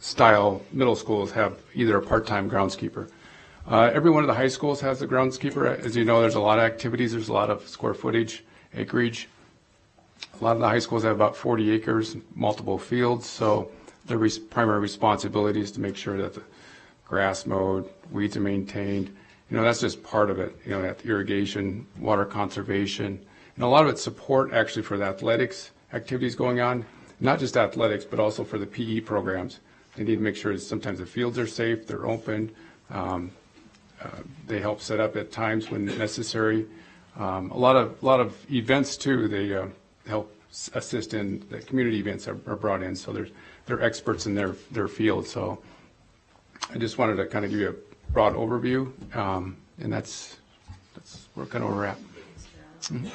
Speaker 10: style middle schools have either a part-time groundskeeper. Every one of the high schools has a groundskeeper. As you know, there's a lot of activities. There's a lot of square footage, acreage. A lot of the high schools have about 40 acres, multiple fields, so their primary responsibility is to make sure that the grass mowed, weeds are maintained. You know, that's just part of it. You know, that irrigation, water conservation, and a lot of it's support actually for the athletics activities going on, not just athletics, but also for the PE programs. They need to make sure that sometimes the fields are safe, they're open. They help set up at times when necessary. A lot of events too. They help assist in the community events are brought in. So they're experts in their field. So I just wanted to kind of give you a broad overview, and that's kind of where we're at.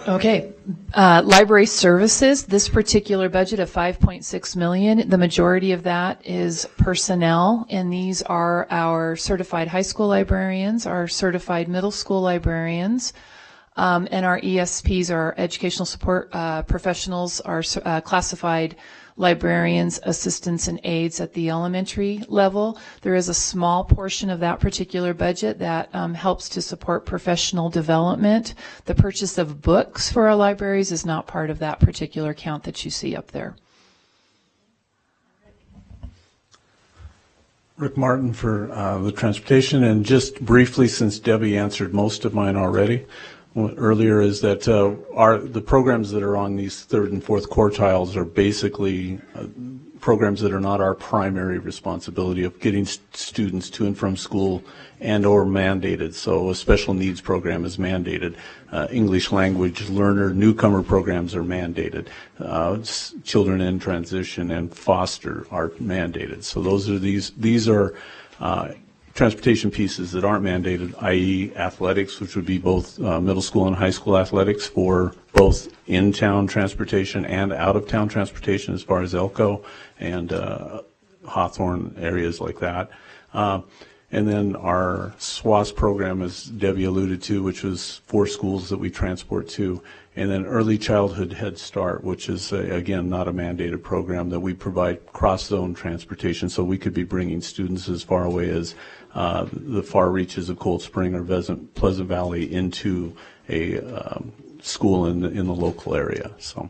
Speaker 8: Okay, library services, this particular budget of $5.6 million, the majority of that is personnel, and these are our certified high school librarians, our certified middle school librarians, and our ESPs, our educational support professionals, our classified librarians, assistants, and aides at the elementary level. There is a small portion of that particular budget that helps to support professional development. The purchase of books for our libraries is not part of that particular count that you see up there.
Speaker 11: Rick Martin for the transportation, and just briefly, since Debbie answered most of mine already earlier, is that the programs that are on these 3rd and 4th quartiles are basically programs that are not our primary responsibility of getting students to and from school and or mandated. So a special needs program is mandated. English language learner newcomer programs are mandated. Children in transition and foster are mandated. So these are transportation pieces that aren't mandated, i.e. athletics, which would be both middle school and high school athletics for both in-town transportation and out-of-town transportation as far as Elko and Hawthorne areas like that. And then our SWAS program, as Debbie alluded to, which was 4 schools that we transport to. And then Early Childhood Head Start, which is, again, not a mandated program that we provide cross-zone transportation. So we could be bringing students as far away as the far reaches of Cold Spring or Pleasant Valley into a school in the local area. So,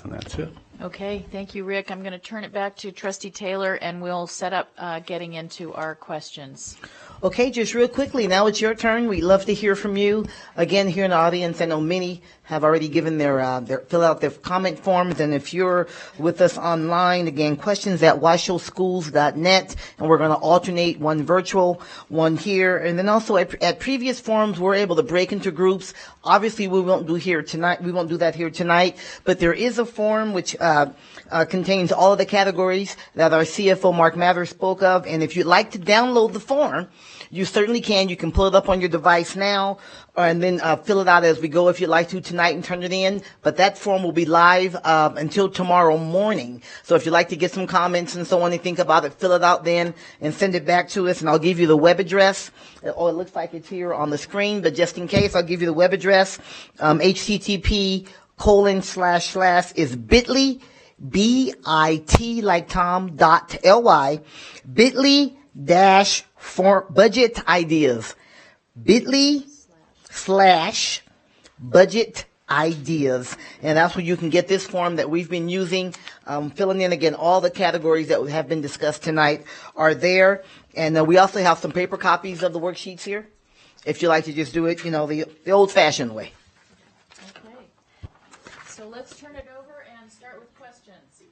Speaker 11: and that's it.
Speaker 1: Okay, thank you, Rick. I'm going to turn it back to Trustee Taylor, and we'll set up getting into our questions.
Speaker 3: Okay, just real quickly, now it's your turn. We'd love to hear from you. Again, here in the audience, I know many have already given their fill out their comment forms, and if you're with us online, again, questions at washoeschools.net, and we're going to alternate one virtual, one here, and then also at previous forums, we're able to break into groups. Obviously, we won't do that here tonight, but there is a form which contains all of the categories that our CFO Mark Mather spoke of, and if you'd like to download the form, you certainly can. You can pull it up on your device now, and then fill it out as we go if you'd like to tonight and turn it in. But that form will be live until tomorrow morning. So if you'd like to get some comments and so on and think about it, fill it out then and send it back to us, and I'll give you the web address. Oh, it looks like it's here on the screen, but just in case, I'll give you the web address. http:// is bit.ly, BIT like Tom, .ly, bit.ly dash for budget ideas, bit.ly/budget ideas, and that's where you can get this form that we've been using, filling in again all the categories that have been discussed tonight are there, and we also have some paper copies of the worksheets here if you like to just do it, the old-fashioned way.
Speaker 1: Okay, so let's turn it over and start with questions.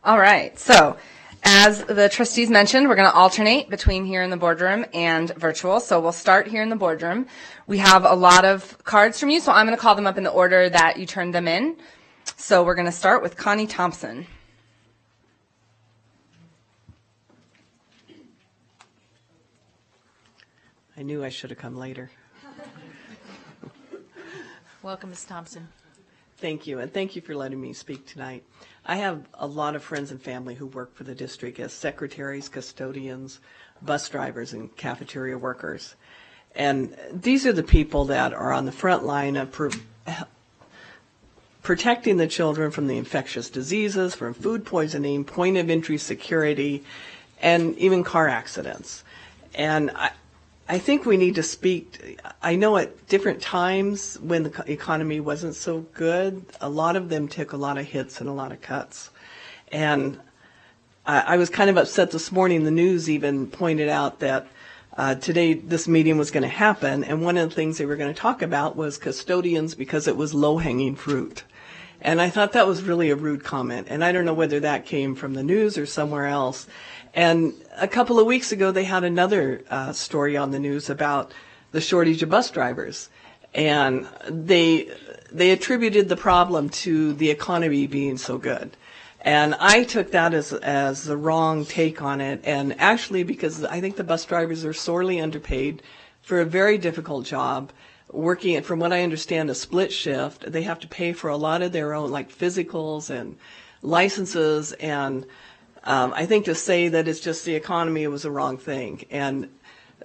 Speaker 5: All right, so as the trustees mentioned, we're going to alternate between here in the boardroom and virtual. So we'll start here in the boardroom. We have a lot of cards from you, so I'm going to call them up in the order that you turned them in. So we're going to start with Connie Thompson.
Speaker 12: I knew I should have come later.
Speaker 1: Welcome, Ms. Thompson.
Speaker 12: Thank you, and thank you for letting me speak tonight. I have a lot of friends and family who work for the district as secretaries, custodians, bus drivers, and cafeteria workers. And these are the people that are on the front line of protecting the children from the infectious diseases, from food poisoning, point of entry security, and even car accidents. And I think we need to speak. I know at different times when the economy wasn't so good, a lot of them took a lot of hits and a lot of cuts. And I was kind of upset this morning. The news even pointed out that today this meeting was going to happen, and one of the things they were going to talk about was custodians because it was low-hanging fruit. And I thought that was really a rude comment, and I don't know whether that came from the news or somewhere else. And a couple of weeks ago, they had another story on the news about the shortage of bus drivers. And they attributed the problem to the economy being so good. And I took that as the wrong take on it. And actually, because I think the bus drivers are sorely underpaid for a very difficult job, working, from what I understand, a split shift. They have to pay for a lot of their own, like physicals and licenses, and I think to say that it's just the economy was the wrong thing. And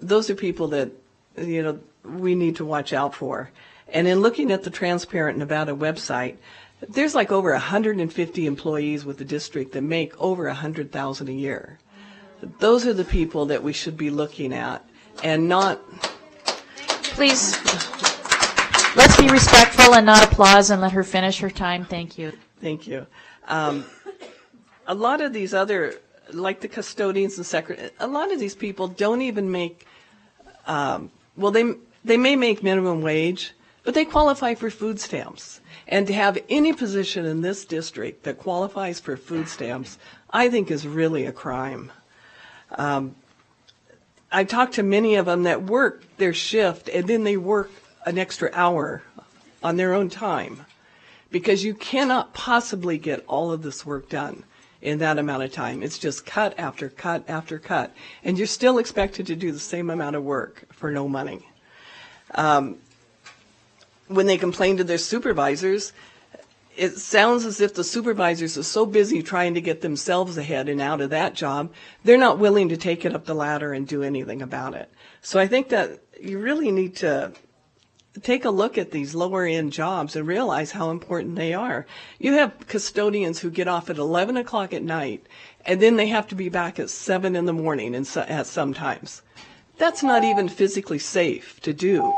Speaker 12: those are people that, we need to watch out for. And in looking at the Transparent Nevada website, there's like over 150 employees with the district that make over $100,000 a year. Those are the people that we should be looking at, and not.
Speaker 1: Please, let's be respectful and not applause, and let her finish her time. Thank you.
Speaker 12: Thank you. A lot of these other, like the custodians and secretaries, a lot of these people don't even make, they may make minimum wage, but they qualify for food stamps. And to have any position in this district that qualifies for food stamps, I think is really a crime. I talked to many of them that work their shift and then they work an extra hour on their own time, because you cannot possibly get all of this work done in that amount of time. It's just cut after cut after cut, and you're still expected to do the same amount of work for no money. When they complain to their supervisors, it sounds as if the supervisors are so busy trying to get themselves ahead and out of that job, they're not willing to take it up the ladder and do anything about it. So I think that you really need to take a look at these lower end jobs and realize how important they are. You have custodians who get off at 11 o'clock at night, and then they have to be back at 7 in the morning at sometimes. That's not even physically safe to do.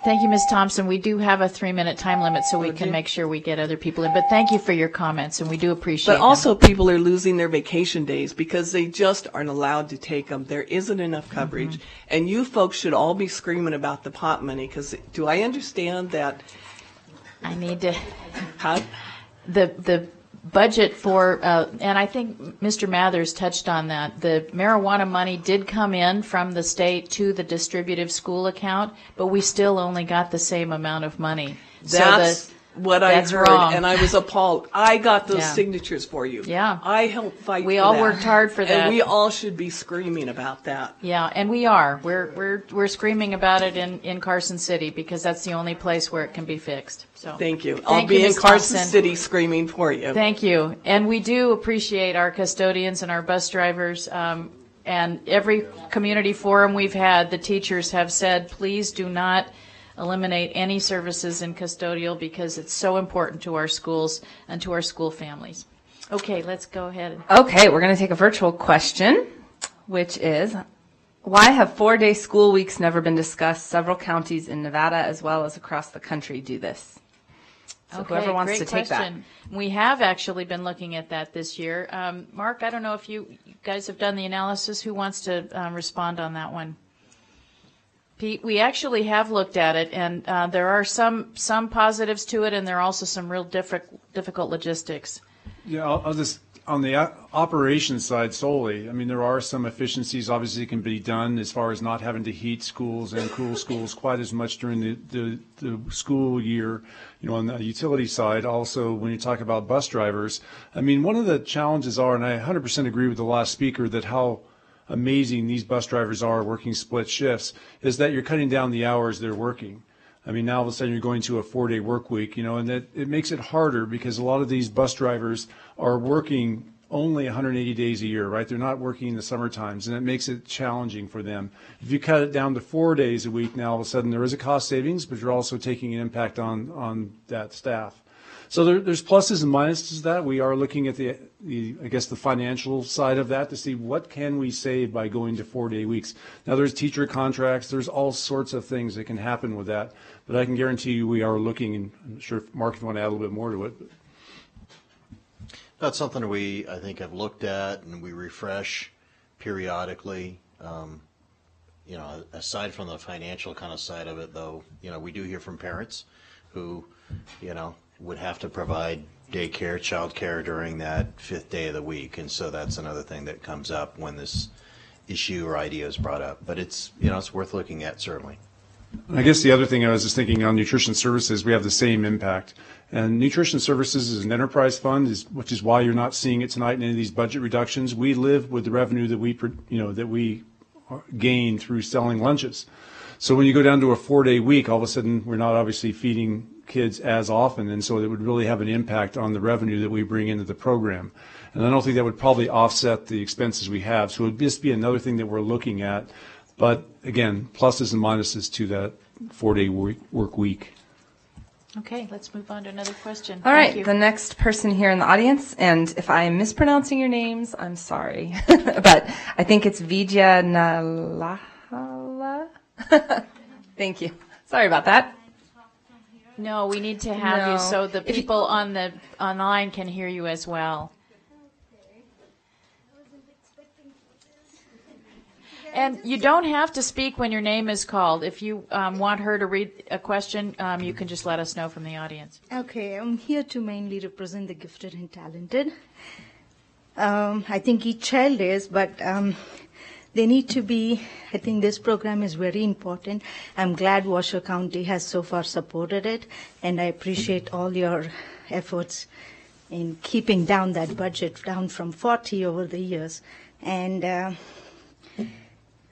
Speaker 1: Thank you, Ms. Thompson. We do have a 3-minute time limit, so we can make sure we get other people in. But thank you for your comments, and we do appreciate
Speaker 12: But also people are losing their vacation days because they just aren't allowed to take them. There isn't enough coverage. And you folks should all be screaming about the pot money, because do I understand that?
Speaker 1: I need to.
Speaker 12: Huh?
Speaker 1: The budget for, and I think Mr. Mathers touched on that, the marijuana money did come in from the state to the distributive school account, but we still only got the same amount of money.
Speaker 12: That's what I heard,
Speaker 1: wrong.
Speaker 12: and I was appalled. I got those
Speaker 1: Yeah.
Speaker 12: signatures for you.
Speaker 1: Yeah.
Speaker 12: I helped fight
Speaker 1: We
Speaker 12: for
Speaker 1: all
Speaker 12: that.
Speaker 1: worked hard for that.
Speaker 12: And we all should be screaming about that.
Speaker 1: Yeah, and we are. We're screaming about it in Carson City because that's the only place where it can be fixed. So
Speaker 12: Thank you. I'll
Speaker 1: Thank
Speaker 12: be
Speaker 1: you,
Speaker 12: in
Speaker 1: Ms.
Speaker 12: Carson
Speaker 1: Thompson.
Speaker 12: City screaming for you.
Speaker 1: Thank you. And we do appreciate our custodians and our bus drivers. And every community forum we've had, the teachers have said, please do not eliminate any services in custodial because it's so important to our schools and to our school families. Okay, let's go ahead.
Speaker 5: Okay, we're going to take a virtual question, which is, why have 4-day school weeks never been discussed? Several counties in Nevada as well as across the country do this. So whoever wants
Speaker 1: great
Speaker 5: to take
Speaker 1: question. We have actually been looking at that this year. Mark, I don't know if you guys have done the analysis. Who wants to respond on that one? Pete, we actually have looked at it, and there are some positives to it, and there are also some real difficult logistics.
Speaker 9: Yeah, I'll just, on the operations side solely, I mean, there are some efficiencies obviously can be done as far as not having to heat schools and cool schools quite as much during the school year. You know, on the utility side, also when you talk about bus drivers, I mean, one of the challenges are, and I 100% agree with the last speaker, that how amazing these bus drivers are working split shifts, is that you're cutting down the hours they're working. I mean, now all of a sudden you're going to a 4-day work week, you know, and that it makes it harder because a lot of these bus drivers are working only 180 days a year, right? They're not working in the summer times, and it makes it challenging for them. If you cut it down to 4 days a week, now all of a sudden there is a cost savings, but you're also taking an impact on that staff. So there's pluses and minuses to that. We are looking at the I guess the financial side of that to see what can we save by going to 4-day weeks. Now there's teacher contracts, there's all sorts of things that can happen with that, but I can guarantee you we are looking, and I'm sure if Mark, if you want to add a little bit more to it.
Speaker 7: That's something we, I think, have looked at and we refresh periodically. You know, aside from the financial kind of side of it, though, you know, we do hear from parents who, you know, would have to provide daycare, childcare during that 5th day of the week, and so that's another thing that comes up when this issue or idea is brought up. But it's, you know, it's worth looking at, certainly.
Speaker 9: I guess the other thing I was just thinking on nutrition services, we have the same impact. And nutrition services is an enterprise fund, which is why you're not seeing it tonight in any of these budget reductions. We live with the revenue that we gain through selling lunches. So when you go down to a 4-day week, all of a sudden we're not obviously feeding kids as often, and so it would really have an impact on the revenue that we bring into the program. And I don't think that would probably offset the expenses we have. So it would just be another thing that we're looking at. But again, pluses and minuses to that 4-day work week.
Speaker 1: Okay, let's move on to another question.
Speaker 5: All right,
Speaker 1: Thank you.
Speaker 5: the next person here in the audience, and if I am mispronouncing your names, I'm sorry, but I think it's Vijay Nalahala. Thank you. Sorry about that.
Speaker 1: No, we need to have you so the people on the online can hear you as well. And you don't have to speak when your name is called. If you want her to read a question, you can just let us know from the audience.
Speaker 13: Okay, I'm here to mainly represent the gifted and talented. I think each child is, but they need to be, I think this program is very important. I'm glad Washoe County has so far supported it, and I appreciate all your efforts in keeping down that budget down from 40 over the years. And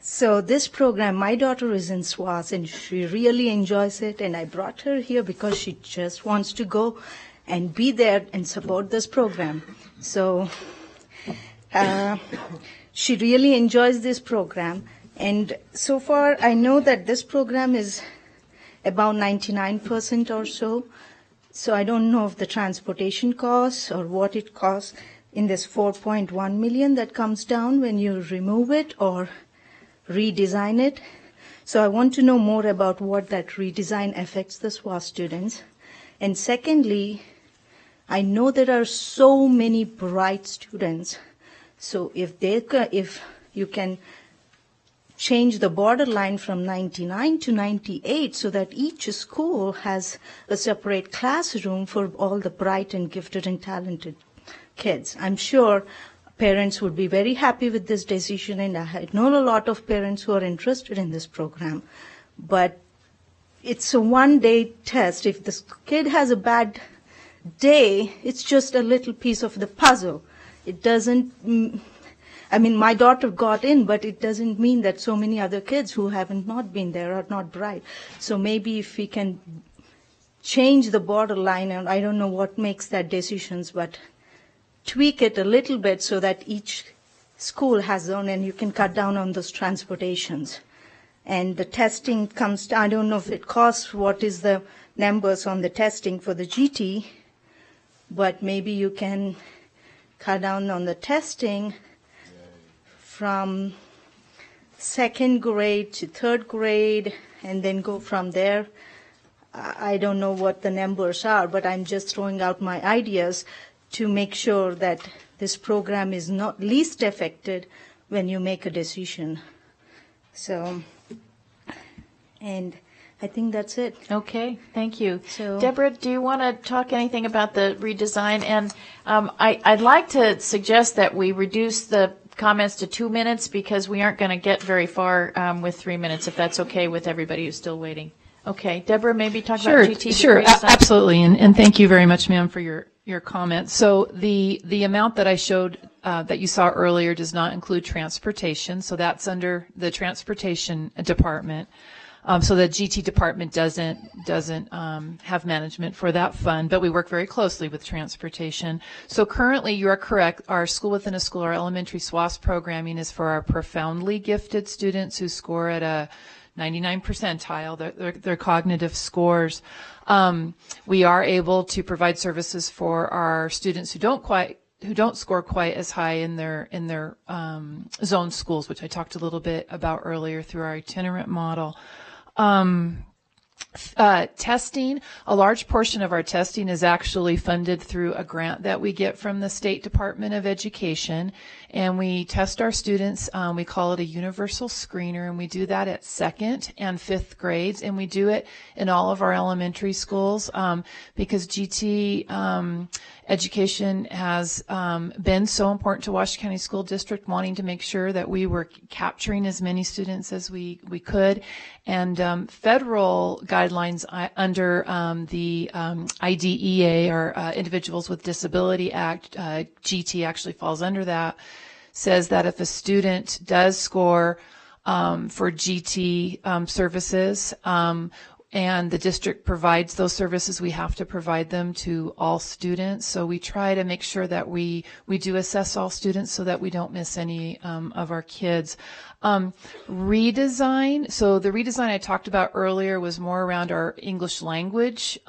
Speaker 13: so this program, my daughter is in SWAS, and she really enjoys it, and I brought her here because she just wants to go and be there and support this program. So she really enjoys this program, and so far I know that this program is about 99% or so. So I don't know if the transportation costs or what it costs in this 4.1 million that comes down when you remove it or redesign it. So I want to know more about what that redesign affects the SWAS students. And secondly, I know there are so many bright students. So if you can change the borderline from 99 to 98 so that each school has a separate classroom for all the bright and gifted and talented kids, I'm sure parents would be very happy with this decision, and I know a lot of parents who are interested in this program. But it's a one-day test. If the kid has a bad day, it's just a little piece of the puzzle. It doesn't, I mean, my daughter got in, but it doesn't mean that so many other kids who haven't not been there are not bright. So maybe if we can change the borderline, and I don't know what makes that decisions, but tweak it a little bit so that each school has their own, and you can cut down on those transportations. And the testing comes, I don't know if it costs, what is the numbers on the testing for the GT, but maybe you can cut down on the testing from second grade to third grade and then go from there. I don't know what the numbers are, but I'm just throwing out my ideas to make sure that this program is not least affected when you make a decision. So, and I think that's it.
Speaker 1: Okay, thank you.
Speaker 13: So,
Speaker 1: Deborah, do you want to talk anything about the redesign? And I'd like to suggest that we reduce the comments to 2 minutes because we aren't going to get very far with 3 minutes, if that's okay with everybody who's still waiting. Okay, Deborah, maybe talk about GT.
Speaker 8: Sure, absolutely, and thank you very much, ma'am, for your comments. So the amount that I showed that you saw earlier does not include transportation, so that's under the transportation department. So the GT department doesn't have management for that fund, but we work very closely with transportation. So currently, you are correct. Our School Within a School, our elementary SWAS programming is for our profoundly gifted students who score at a 99 percentile, their cognitive scores. We are able to provide services for our students who don't score quite as high in their zone schools, which I talked a little bit about earlier through our itinerant model. Testing, a large portion of our testing is actually funded through a grant that we get from the State Department of Education, and we test our students. We call it a universal screener, and we do that at 2nd and 5th grades, and we do it in all of our elementary schools because GT education has been so important to Washoe County School District, wanting to make sure that we were capturing as many students as we could. And federal guidelines under the IDEA, or Individuals with Disability Act, GT actually falls under that, says that if a student does score for GT services, and the district provides those services, we have to provide them to all students. So we try to make sure that we do assess all students so that we don't miss any of our kids. Redesign. So the redesign I talked about earlier was more around our English language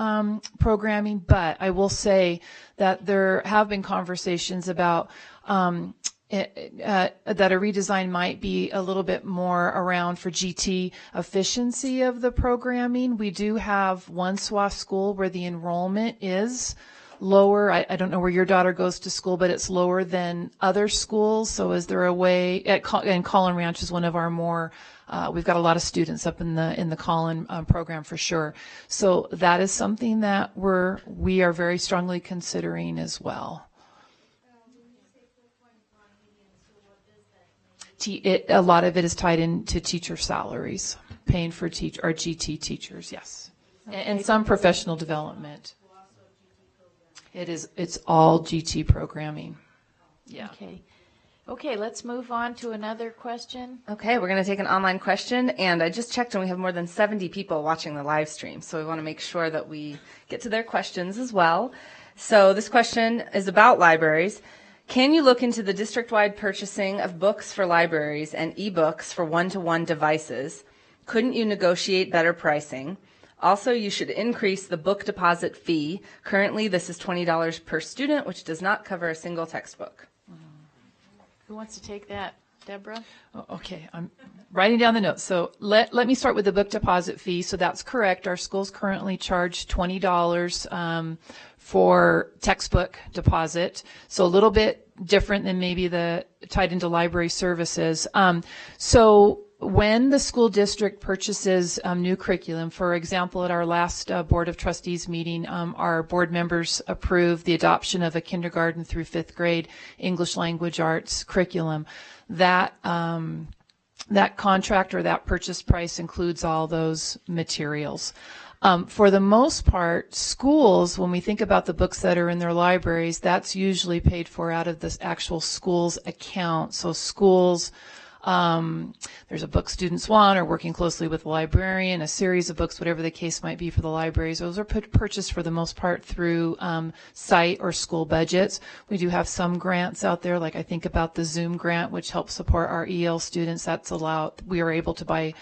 Speaker 8: programming, but I will say that there have been conversations about that a redesign might be a little bit more around for GT efficiency of the programming. We do have one SWAS school where the enrollment is lower. I don't know where your daughter goes to school, but it's lower than other schools. So is there a way, and Collin Ranch is one of our more, we've got a lot of students up in the Collin program for sure. So that is something that we are very strongly considering as well. A lot of it is tied into teacher salaries, paying for our GT teachers, yes. And some professional development. It's all GT programming. Yeah.
Speaker 1: Okay, let's move on to another question.
Speaker 5: Okay, we're going to take an online question, and I just checked and we have more than 70 people watching the live stream, so we want to make sure that we get to their questions as well. So this question is about libraries. Can you look into the district-wide purchasing of books for libraries and e-books for one-to-one devices? Couldn't you negotiate better pricing? Also, you should increase the book deposit fee. Currently, this is $20 per student, which does not cover a single textbook.
Speaker 1: Who wants to take that? Deborah?
Speaker 8: Okay, I'm writing down the notes. So let me start with the book deposit fee. So that's correct. Our schools currently charge $20 for textbook deposit. So a little bit different than maybe the tied into library services. So when the school district purchases new curriculum, for example, at our last Board of Trustees meeting, our board members approved the adoption of a kindergarten through 5th grade English language arts curriculum. That contract or that purchase price includes all those materials. For the most part, schools, when we think about the books that are in their libraries, that's usually paid for out of this actual school's account. So schools, there's a book students want, or working closely with the librarian, a series of books, whatever the case might be for the libraries. Those are purchased for the most part through site or school budgets. We do have some grants out there, like I think about the Zoom grant, which helps support our EL students. That's allowed. We are able to buy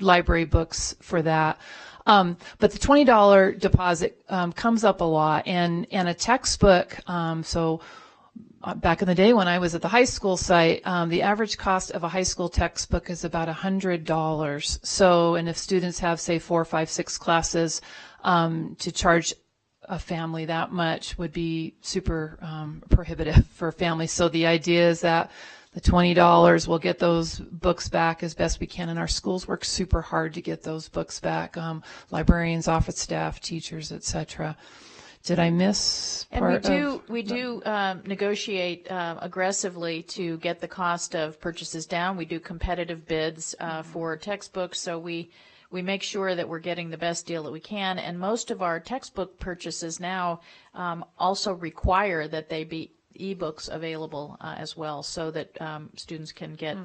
Speaker 8: library books for that. But the $20 deposit comes up a lot, and a textbook. Back in the day when I was at the high school site, the average cost of a high school textbook is about $100. So, and if students have, say, 4, 5, 6 classes, to charge a family that much would be super prohibitive for families. So the idea is that the $20 will get those books back as best we can, and our schools work super hard to get those books back. Librarians, office staff, teachers, etc. Did I miss part
Speaker 1: And we do negotiate aggressively to get the cost of purchases down. We do competitive bids for textbooks, so we make sure that we're getting the best deal that we can. And most of our textbook purchases now also require that they be e-books available as well, so that students can get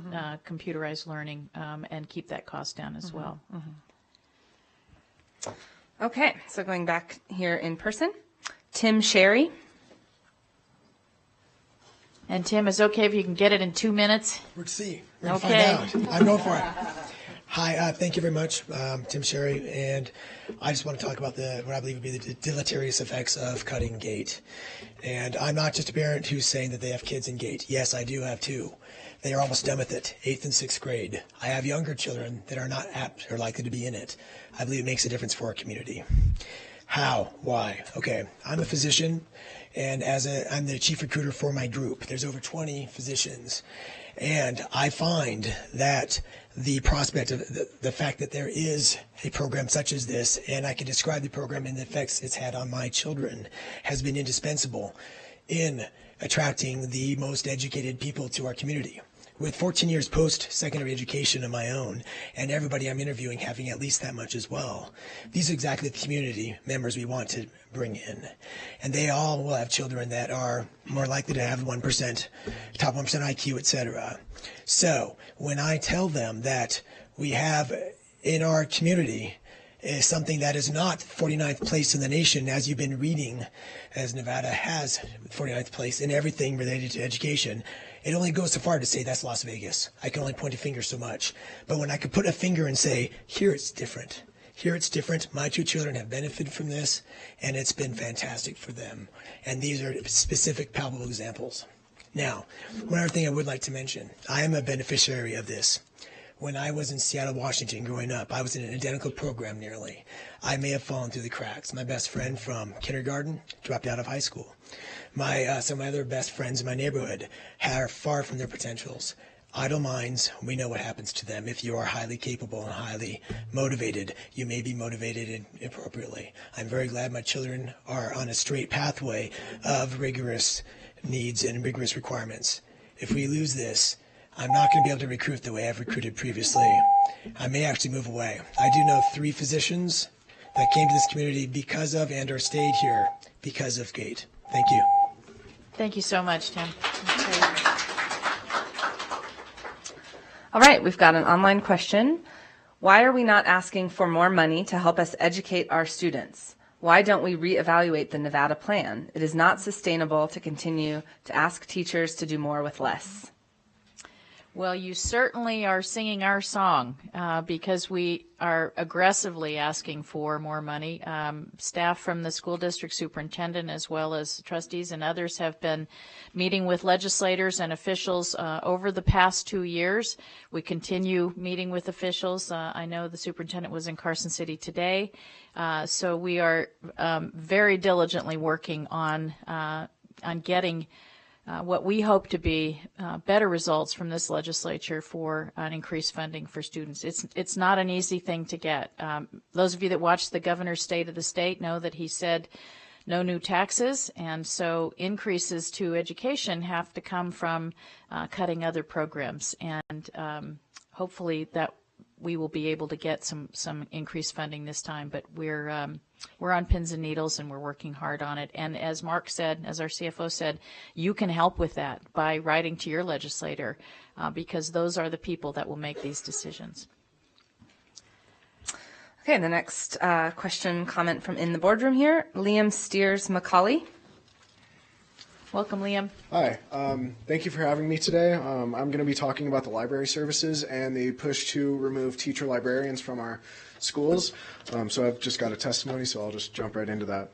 Speaker 1: computerized learning and keep that cost down as well.
Speaker 5: Okay, so going back here in person. Tim Sherry.
Speaker 1: And Tim, is okay if you can get it in 2 minutes?
Speaker 14: We'll see. We're
Speaker 1: Okay.
Speaker 14: gonna find out. I'm going for it. Hi, thank you very much, Tim Sherry, and I just want to talk about what I believe would be the deleterious effects of cutting GATE. And I'm not just a parent who's saying that they have kids in GATE. Yes, I do have 2. They are almost done with it, 8th and 6th grade. I have younger children that are not apt or likely to be in it. I believe it makes a difference for our community. How? Why? Okay, I'm a physician, and I'm the chief recruiter for my group. There's over 20 physicians, and I find that the prospect of the fact that there is a program such as this, and I can describe the program and the effects it's had on my children, has been indispensable in attracting the most educated people to our community. With 14 years post-secondary education of my own, and everybody I'm interviewing having at least that much as well, these are exactly the community members we want to bring in. And they all will have children that are more likely to have 1%, top 1% IQ, etc. So when I tell them that we have in our community is something that is not 49th place in the nation, as you've been reading, as Nevada has 49th place in everything related to education, it only goes so far to say that's Las Vegas. I can only point a finger so much. But when I could put a finger and say, here it's different. Here it's different. My 2 children have benefited from this, and it's been fantastic for them. And these are specific, palpable examples. Now, one other thing I would like to mention. I am a beneficiary of this. When I was in Seattle, Washington growing up, I was in an identical program nearly. I may have fallen through the cracks. My best friend from kindergarten dropped out of high school. Some of my other best friends in my neighborhood are far from their potentials. Idle minds, we know what happens to them. If you are highly capable and highly motivated, you may be motivated inappropriately. I'm very glad my children are on a straight pathway of rigorous needs and rigorous requirements. If we lose this, I'm not going to be able to recruit the way I've recruited previously. I may actually move away. I do know 3 physicians that came to this community because of and or stayed here because of GATE. Thank you.
Speaker 1: Thank you so much, Tim.
Speaker 5: All right, we've got an online question. Why are we not asking for more money to help us educate our students? Why don't we reevaluate the Nevada plan? It is not sustainable to continue to ask teachers to do more with less.
Speaker 1: Well, you certainly are singing our song because we are aggressively asking for more money. Staff from the school district superintendent as well as trustees and others have been meeting with legislators and officials over the past 2 years. We continue meeting with officials. I know the superintendent was in Carson City today. So we are very diligently working on getting what we hope to be better results from this legislature for an increased funding for students. It's not an easy thing to get. Those of you that watched the governor's State of the State know that he said no new taxes, and so increases to education have to come from cutting other programs, and hopefully that we will be able to get some increased funding this time, but we're on pins and needles and we're working hard on it. And as Mark said, as our CFO said, you can help with that by writing to your legislator because those are the people that will make these decisions.
Speaker 5: Okay, the next comment from in the boardroom here, Liam Steers-McCauley.
Speaker 1: Welcome, Liam.
Speaker 15: Hi. Thank you for having me today. I'm going to be talking about the library services and the push to remove teacher librarians from our schools. So I've just got a testimony, so I'll just jump right into that.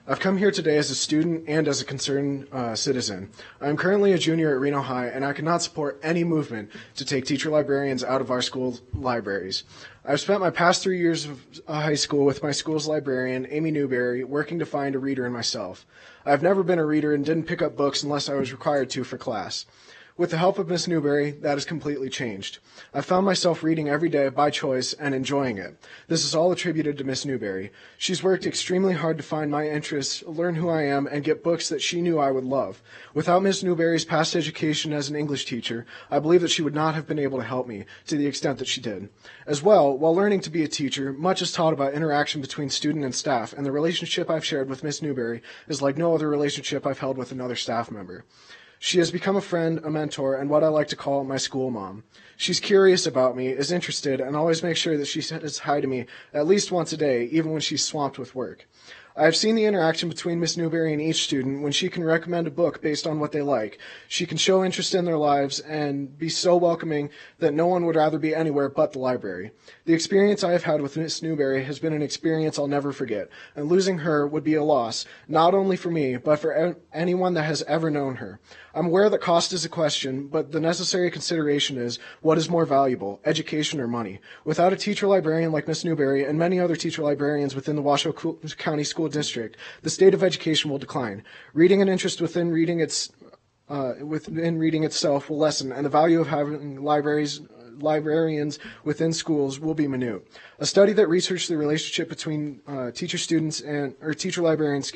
Speaker 15: I've come here today as a student and as a concerned citizen. I'm currently a junior at Reno High, and I cannot support any movement to take teacher librarians out of our school libraries. I've spent my past 3 years of high school with my school's librarian, Amy Newberry, working to find a reader in myself. I've never been a reader and didn't pick up books unless I was required to for class. With the help of Miss Newberry, that has completely changed. I found myself reading every day by choice and enjoying it. This is all attributed to Miss Newberry. She's worked extremely hard to find my interests, learn who I am, and get books that she knew I would love. Without Miss Newberry's past education as an English teacher, I believe that she would not have been able to help me to the extent that she did. As well, while learning to be a teacher, much is taught about interaction between student and staff, and the relationship I've shared with Miss Newberry is like no other relationship I've held with another staff member. She has become a friend, a mentor, and what I like to call my school mom. She's curious about me, is interested, and always makes sure that she says hi to me at least once a day, even when she's swamped with work. I have seen the interaction between Miss Newberry and each student when she can recommend a book based on what they like. She can show interest in their lives and be so welcoming that no one would rather be anywhere but the library. The experience I have had with Miss Newberry has been an experience I'll never forget, and losing her would be a loss, not only for me, but for anyone that has ever known her. I'm aware that cost is a question, but the necessary consideration is what is more valuable, education or money. Without a teacher librarian like Miss Newberry and many other teacher librarians within the Washoe County School District, the state of education will decline. Reading and interest within reading itself will lessen, and the value of having librarians within schools will be minute. A study that researched the relationship between teacher librarians,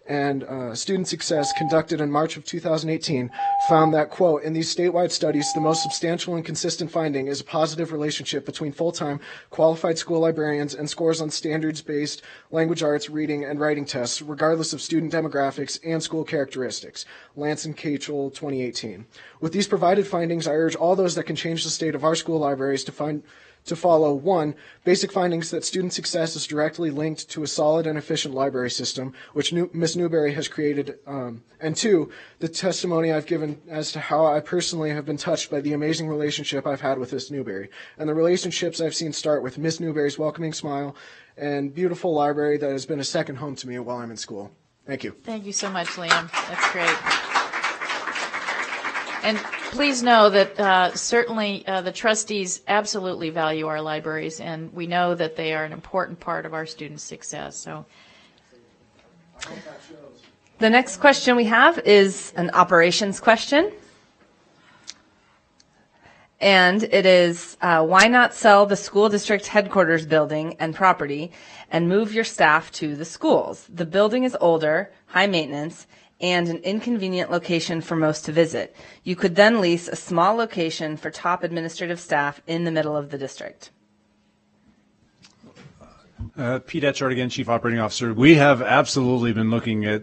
Speaker 15: and student success conducted in March of 2018 found that, quote, in these statewide studies, the most substantial and consistent finding is a positive relationship between full-time qualified school librarians and scores on standards-based language arts, reading, and writing tests, regardless of student demographics and school characteristics. Lance and Kachel, 2018. With these provided findings, I urge all those that can change the state of our school libraries to follow, 1, basic findings that student success is directly linked to a solid and efficient library system, which Ms. Newberry has created, and 2, the testimony I've given as to how I personally have been touched by the amazing relationship I've had with Ms. Newberry, and the relationships I've seen start with Ms. Newberry's welcoming smile and beautiful library that has been a second home to me while I'm in school. Thank you.
Speaker 1: Thank you so much, Liam. That's great. And please know that certainly the trustees absolutely value our libraries, and we know that they are an important part of our students' success. So,
Speaker 5: the next question we have is an operations question. And it is, why not sell the school district headquarters building and property and move your staff to the schools? The building is older, high maintenance, and an inconvenient location for most to visit. You could then lease a small location for top administrative staff in the middle of the district.
Speaker 9: Pete Etchart again, Chief Operating Officer. We have absolutely been looking at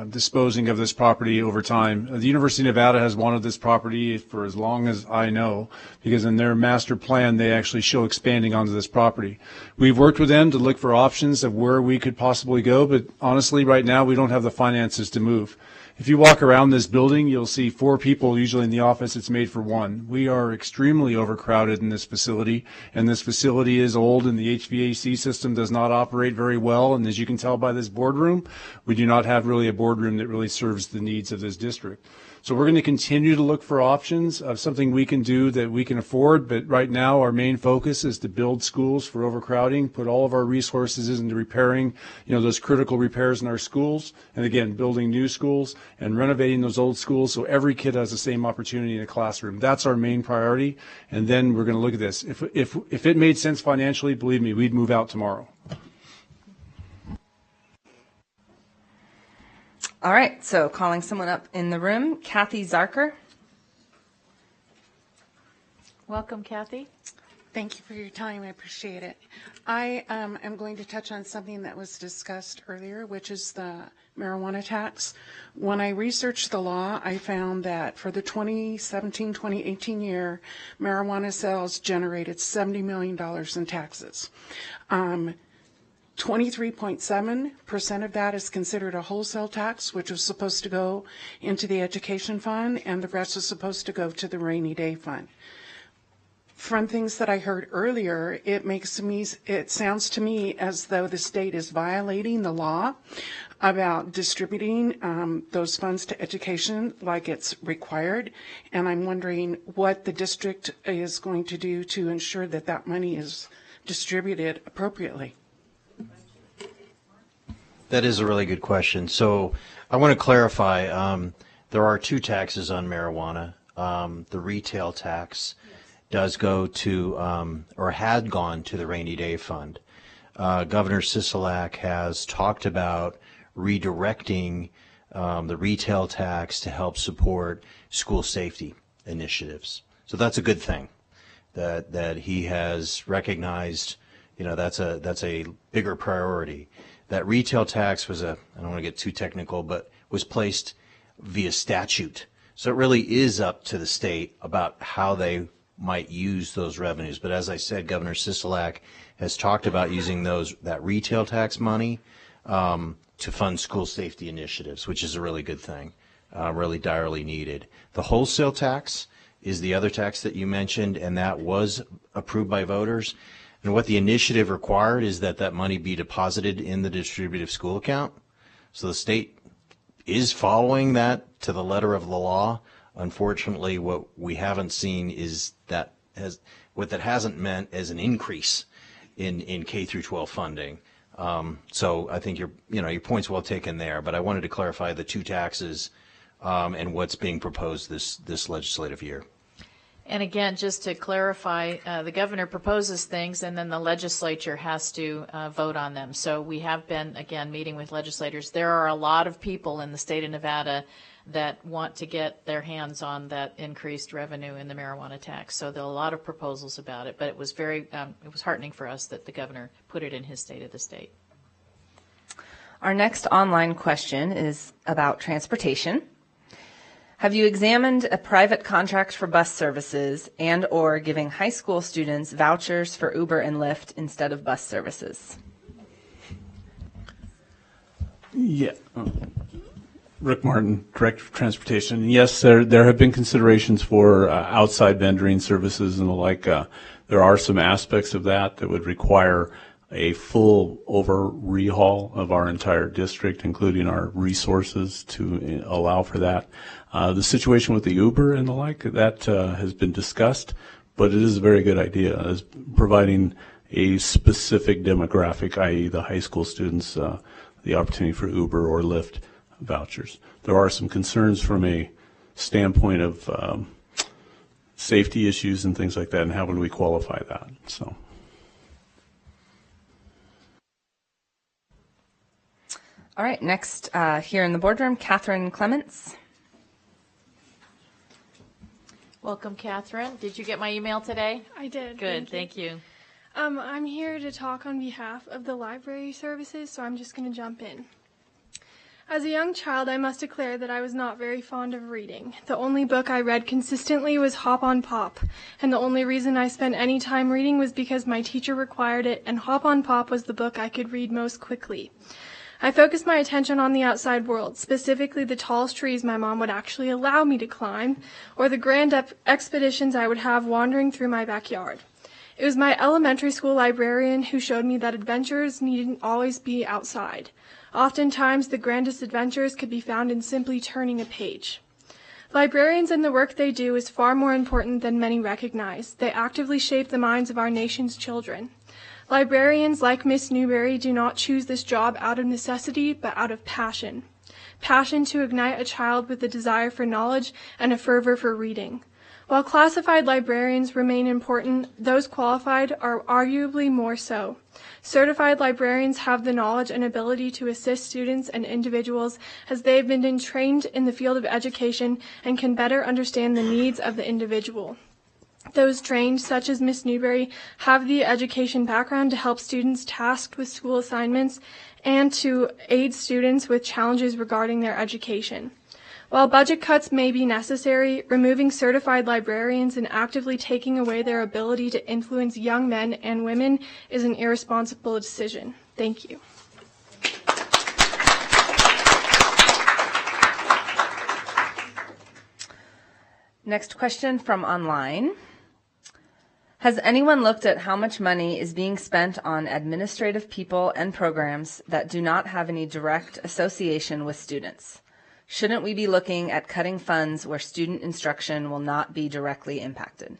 Speaker 9: disposing of this property over time. The University of Nevada has wanted this property for as long as I know, because in their master plan they actually show expanding onto this property. We've worked with them to look for options of where we could possibly go, but honestly right now we don't have the finances to move. If you walk around this building, you'll see 4 people usually in the office. It's made for 1. We are extremely overcrowded in this facility, and this facility is old, and the HVAC system does not operate very well. And as you can tell by this boardroom, we do not have really a boardroom that really serves the needs of this district. So we're going to continue to look for options of something we can do that we can afford, but right now our main focus is to build schools for overcrowding, put all of our resources into repairing, those critical repairs in our schools, and again, building new schools and renovating those old schools so every kid has the same opportunity in a classroom. That's our main priority, and then we're going to look at this. If it made sense financially, believe me, we'd move out tomorrow.
Speaker 5: All right, so calling someone up in the room, Kathy Zarker.
Speaker 1: welcome, Kathy.
Speaker 16: Thank you for your time. I appreciate it. I am going to touch on something that was discussed earlier, which is the marijuana tax. When I researched the law, I found that for the 2017-2018 year, marijuana sales generated $70 million in taxes. 23.7% of that is considered a wholesale tax, which was supposed to go into the education fund, and the rest is supposed to go to the rainy day fund. From things that I heard earlier, it sounds to me as though the state is violating the law about distributing those funds to education like it's required, and I'm wondering what the district is going to do to ensure that that money is distributed appropriately.
Speaker 7: That is a really good question. So I want to clarify, there are two taxes on marijuana. The retail tax does go to, or had gone to the rainy day fund. Governor Sisolak has talked about redirecting the retail tax to help support school safety initiatives. So that's a good thing that he has recognized. That's a bigger priority. That retail tax was I don't want to get too technical, but was placed via statute. So it really is up to the state about how they might use those revenues. But as I said, Governor Sisolak has talked about using that retail tax money to fund school safety initiatives, which is a really good thing, really direly needed. The wholesale tax is the other tax that you mentioned, and that was approved by voters. And what the initiative required is that money be deposited in the distributive school account. So the state is following that to the letter of the law. Unfortunately, what we haven't seen is what that hasn't meant as an increase in K through 12 funding. So I think your point's well taken there. But I wanted to clarify the two taxes and what's being proposed this legislative year.
Speaker 1: And again, just to clarify, the governor proposes things and then the legislature has to vote on them. So we have been, again, meeting with legislators. There are a lot of people in the state of Nevada that want to get their hands on that increased revenue in the marijuana tax. So there are a lot of proposals about it, but it was it was heartening for us that the governor put it in his State of the State.
Speaker 5: Our next online question is about transportation. Have you examined a private contract for bus services and or giving high school students vouchers for Uber and Lyft instead of bus services?
Speaker 11: Yeah. Rick Martin, Director of Transportation. Yes, there have been considerations for outside vendoring services and the like. There are some aspects of that would require a full overhaul of our entire district, including our resources to allow for that. The situation with the Uber and the like, that has been discussed, but it is a very good idea, as providing a specific demographic, i.e. the high school students, the opportunity for Uber or Lyft vouchers. There are some concerns from a standpoint of safety issues and things like that, and how would we qualify that? So.
Speaker 5: All right, next here in the boardroom, Catherine Clements.
Speaker 1: Welcome, Catherine. Did you get my email today?
Speaker 17: I did.
Speaker 1: Good, thank you.
Speaker 17: I'm here to talk on behalf of the library services, so I'm just going to jump in. As a young child, I must declare that I was not very fond of reading. The only book I read consistently was Hop on Pop, and the only reason I spent any time reading was because my teacher required it, and Hop on Pop was the book I could read most quickly. I focused my attention on the outside world, specifically the tallest trees my mom would actually allow me to climb, or the grand expeditions I would have wandering through my backyard. It was my elementary school librarian who showed me that adventures needn't always be outside. Oftentimes, the grandest adventures could be found in simply turning a page. Librarians and the work they do is far more important than many recognize. They actively shape the minds of our nation's children. Librarians, like Miss Newberry, do not choose this job out of necessity, but out of passion. Passion to ignite a child with a desire for knowledge and a fervor for reading. While classified librarians remain important, those qualified are arguably more so. Certified librarians have the knowledge and ability to assist students and individuals as they have been trained in the field of education and can better understand the needs of the individual. Those trained, such as Miss Newberry, have the education background to help students tasked with school assignments and to aid students with challenges regarding their education. While budget cuts may be necessary, removing certified librarians and actively taking away their ability to influence young men and women is an irresponsible decision. Thank you.
Speaker 5: Next question from online. Has anyone looked at how much money is being spent on administrative people and programs that do not have any direct association with students? Shouldn't we be looking at cutting funds where student instruction will not be directly impacted?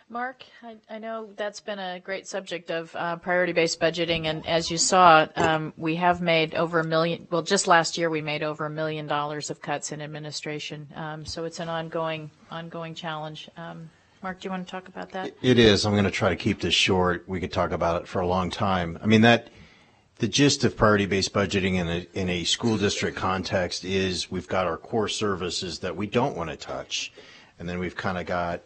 Speaker 1: Mark, I know that's been a great subject of priority-based budgeting, and as you saw, we have made over $1 million, well, just last year we made over $1 million of cuts in administration, so it's an ongoing challenge. Mark, do you want to talk about that?
Speaker 7: It is. I'm going to try to keep this short. We could talk about it for a long time. I mean, the gist of priority-based budgeting in a school district context is we've got our core services that we don't want to touch, and then we've kind of got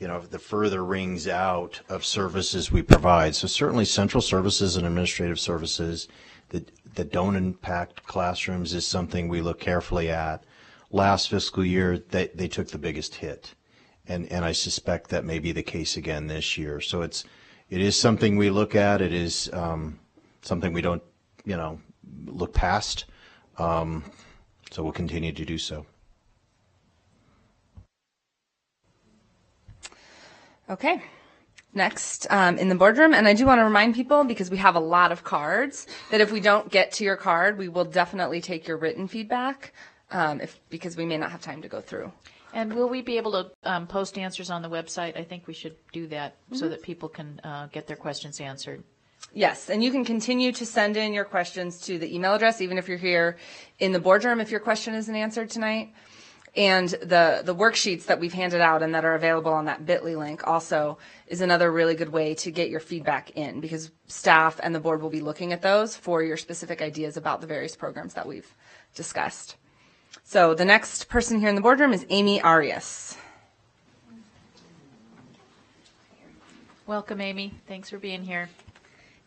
Speaker 7: the further rings out of services we provide. So certainly central services and administrative services that don't impact classrooms is something we look carefully at. Last fiscal year, they took the biggest hit. And I suspect that may be the case again this year. So it is something we look at. It is something we don't, look past. So we'll continue to do so.
Speaker 5: Okay, next in the boardroom, and I do want to remind people, because we have a lot of cards, that if we don't get to your card, we will definitely take your written feedback, because we may not have time to go through.
Speaker 1: And will we be able to post answers on the website? I think we should do that so that people can get their questions answered.
Speaker 5: Yes, and you can continue to send in your questions to the email address, even if you're here in the boardroom, if your question isn't answered tonight. And the worksheets that we've handed out and that are available on that bit.ly link also is another really good way to get your feedback in, because staff and the board will be looking at those for your specific ideas about the various programs that we've discussed. So the next person here in the boardroom is Amy Arias.
Speaker 1: Welcome, Amy. Thanks for being here.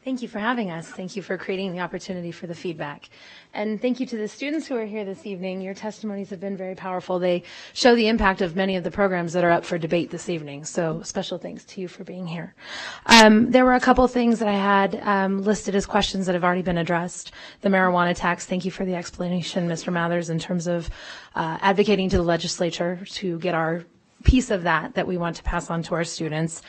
Speaker 18: Thank you for having us. Thank you for creating the opportunity for the feedback. And thank you to the students who are here this evening. Your testimonies have been very powerful. They show the impact of many of the programs that are up for debate this evening. So special thanks to you for being here. There were a couple things that I had listed as questions that have already been addressed. The marijuana tax, thank you for the explanation, Mr. Mathers, in terms of advocating to the legislature to get our piece of that we want to pass on to our students.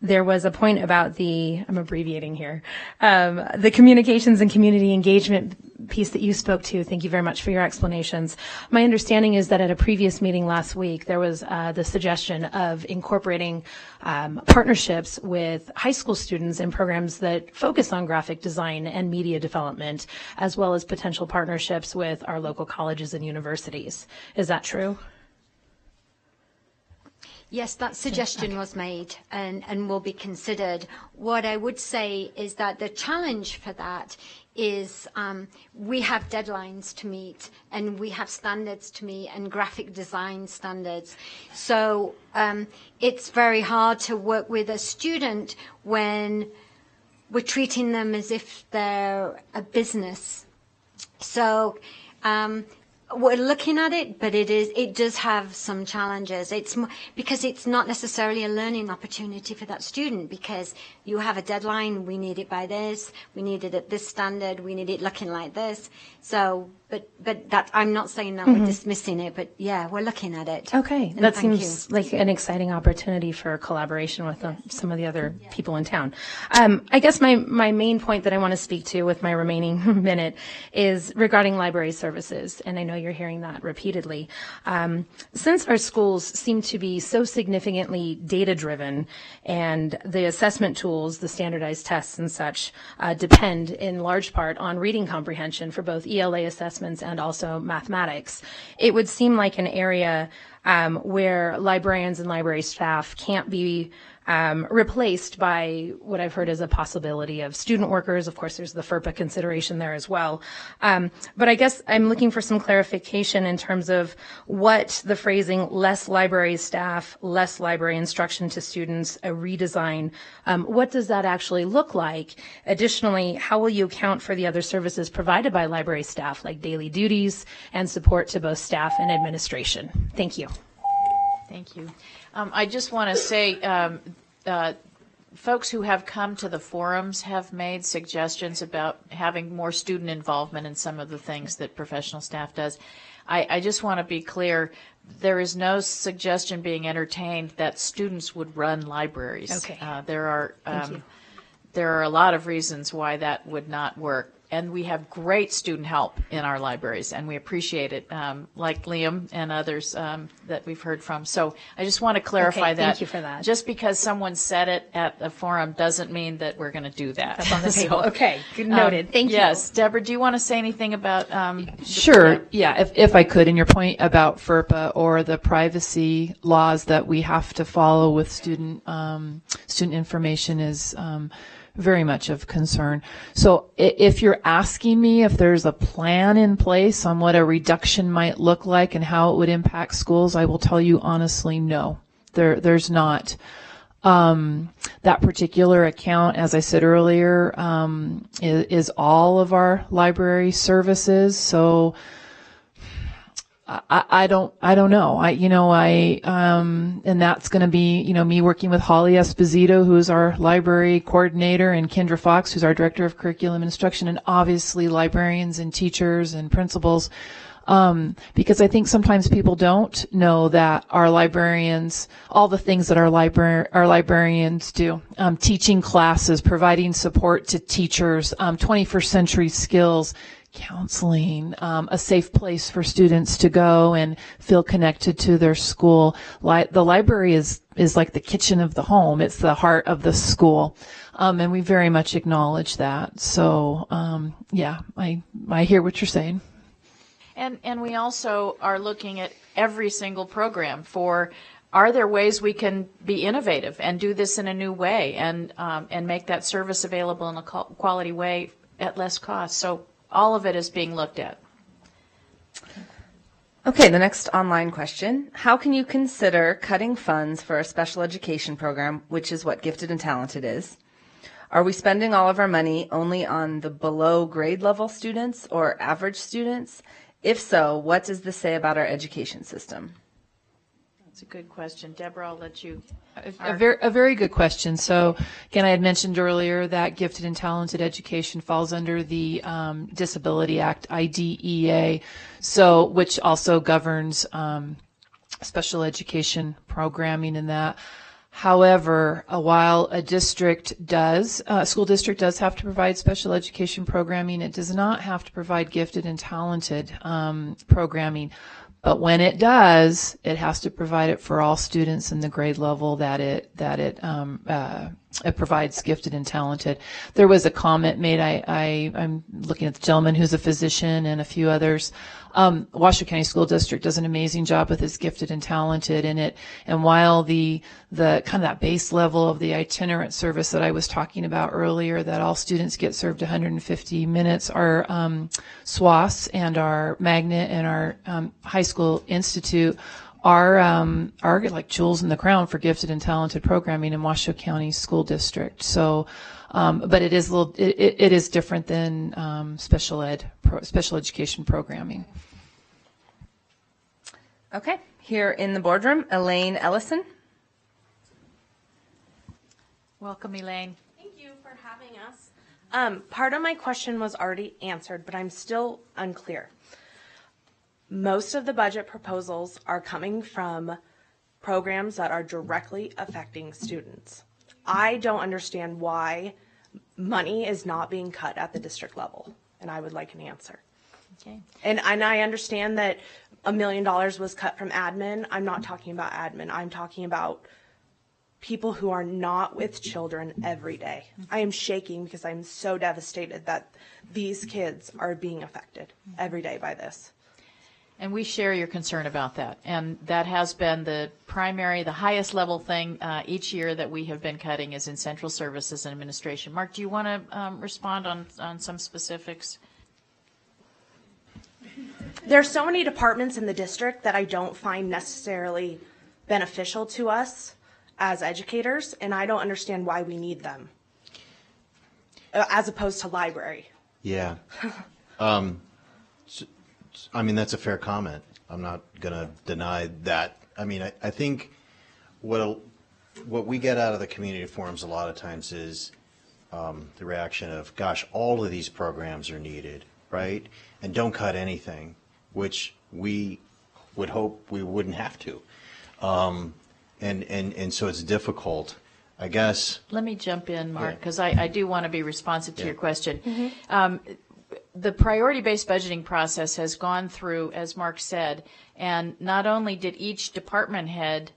Speaker 18: There was a point about I'm abbreviating here, the communications and community engagement piece that you spoke to. Thank you very much for your explanations. My understanding is that at a previous meeting last week, there was the suggestion of incorporating partnerships with high school students in programs that focus on graphic design and media development, as well as potential partnerships with our local colleges and universities. Is that true?
Speaker 6: Yes, that suggestion was made and will be considered. What I would say is that the challenge for that is we have deadlines to meet and we have standards to meet and graphic design standards. So it's very hard to work with a student when we're treating them as if they're a business. So we're looking at it, but it does have some challenges. It's because it's not necessarily a learning opportunity for that student, because you have a deadline, we need it by this, we need it at this standard, we need it looking like this. So, but that, I'm not saying that we're dismissing it, but yeah, we're looking at it.
Speaker 18: Okay,
Speaker 6: And
Speaker 18: that
Speaker 6: thank
Speaker 18: seems
Speaker 6: you.
Speaker 18: like an exciting opportunity for collaboration with some of the other people in town. I guess my main point that I want to speak to with my remaining minute is regarding library services, and I know you're hearing that repeatedly. Since our schools seem to be so significantly data-driven, and the assessment tools, the standardized tests and such, depend in large part on reading comprehension for both ELA assessments and also mathematics, it would seem like an area where librarians and library staff can't be replaced by what I've heard as a possibility of student workers. Of course, there's the FERPA consideration there as well. But I guess I'm looking for some clarification in terms of what the phrasing less library staff, less library instruction to students, a redesign, what does that actually look like? Additionally, how will you account for the other services provided by library staff, like daily duties and support to both staff and administration? Thank you.
Speaker 1: Thank you. I just want to say, folks who have come to the forums have made suggestions about having more student involvement in some of the things that professional staff does. I just want to be clear, there is no suggestion being entertained that students would run libraries.
Speaker 18: Okay.
Speaker 1: There are a lot of reasons why that would not work. And we have great student help in our libraries, and we appreciate it, like Liam and others that we've heard from. So I just want to clarify that.
Speaker 18: Thank you for that.
Speaker 1: Just because someone said it at the forum doesn't mean that we're going to do that.
Speaker 18: That's on the table. Okay, good, noted. Thank you.
Speaker 1: Yes. Deborah, do you want to say anything about
Speaker 8: Sure. Yeah, if I could, and your point about FERPA or the privacy laws that we have to follow with student information is very much of concern. So if you're asking me if there's a plan in place on what a reduction might look like and how it would impact schools, I will tell you honestly, no, there's not. That particular account, as I said earlier, is all of our library services. So I don't know. And that's going to be, me working with Holly Esposito, who's our library coordinator, and Kendra Fox, who's our director of curriculum instruction, and obviously librarians and teachers and principals. Because I think sometimes people don't know that our librarians, all the things that our librarians do, teaching classes, providing support to teachers, 21st century skills, counseling, a safe place for students to go and feel connected to their school. The library is like the kitchen of the home. It's the heart of the school. And we very much acknowledge that. So, I hear what you're saying.
Speaker 1: And we also are looking at every single program for, are there ways we can be innovative and do this in a new way and make that service available in a quality way at less cost? So all of it is being looked at.
Speaker 5: Okay, the next online question. How can you consider cutting funds for a special education program, which is what Gifted and Talented is? Are we spending all of our money only on the below grade level students or average students? If so, what does this say about our education system?
Speaker 1: That's a good question. Deborah, I'll let you.
Speaker 8: A very good question. So, again, I had mentioned earlier that Gifted and Talented Education falls under the Disability Act, IDEA, so which also governs special education programming and that. However, while a school district does have to provide special education programming, it does not have to provide gifted and talented programming. But when it does, it has to provide it for all students in the grade level that it provides gifted and talented. There was a comment made. I'm looking at the gentleman who's a physician and a few others. Washoe County School District does an amazing job with its gifted and talented in it. And while the kind of that base level of the itinerant service that I was talking about earlier, that all students get served 150 minutes, our SWAS and our Magnet and our High School Institute are like jewels in the crown for gifted and talented programming in Washoe County School District. So, but it is different than special education programming.
Speaker 5: Okay, here in the boardroom, Elaine Ellison.
Speaker 1: Welcome, Elaine.
Speaker 19: Thank you for having us. Part of my question was already answered, but I'm still unclear. Most of the budget proposals are coming from programs that are directly affecting students. I don't understand why money is not being cut at the district level, and I would like an answer.
Speaker 1: Okay.
Speaker 19: And I understand that $1 million was cut from admin. I'm not talking about admin. I'm talking about people who are not with children every day. I am shaking because I'm so devastated that these kids are being affected every day by this.
Speaker 1: And we share your concern about that. And that has been the highest level thing each year that we have been cutting is in central services and administration. Mark, do you want to respond on some specifics?
Speaker 19: There's so many departments in the district that I don't find necessarily beneficial to us as educators, and I don't understand why we need them, as opposed to library.
Speaker 7: Yeah. I mean, that's a fair comment. I'm not going to deny that. I mean, I think what we get out of the community forums a lot of times is the reaction of, gosh, all of these programs are needed, right? And don't cut anything, which we would hope we wouldn't have to. And so it's difficult, I guess.
Speaker 1: Let me jump in, Mark, because I do want to be responsive to your question.
Speaker 19: Mm-hmm.
Speaker 1: The priority-based budgeting process has gone through, as Mark said, and not only did each department head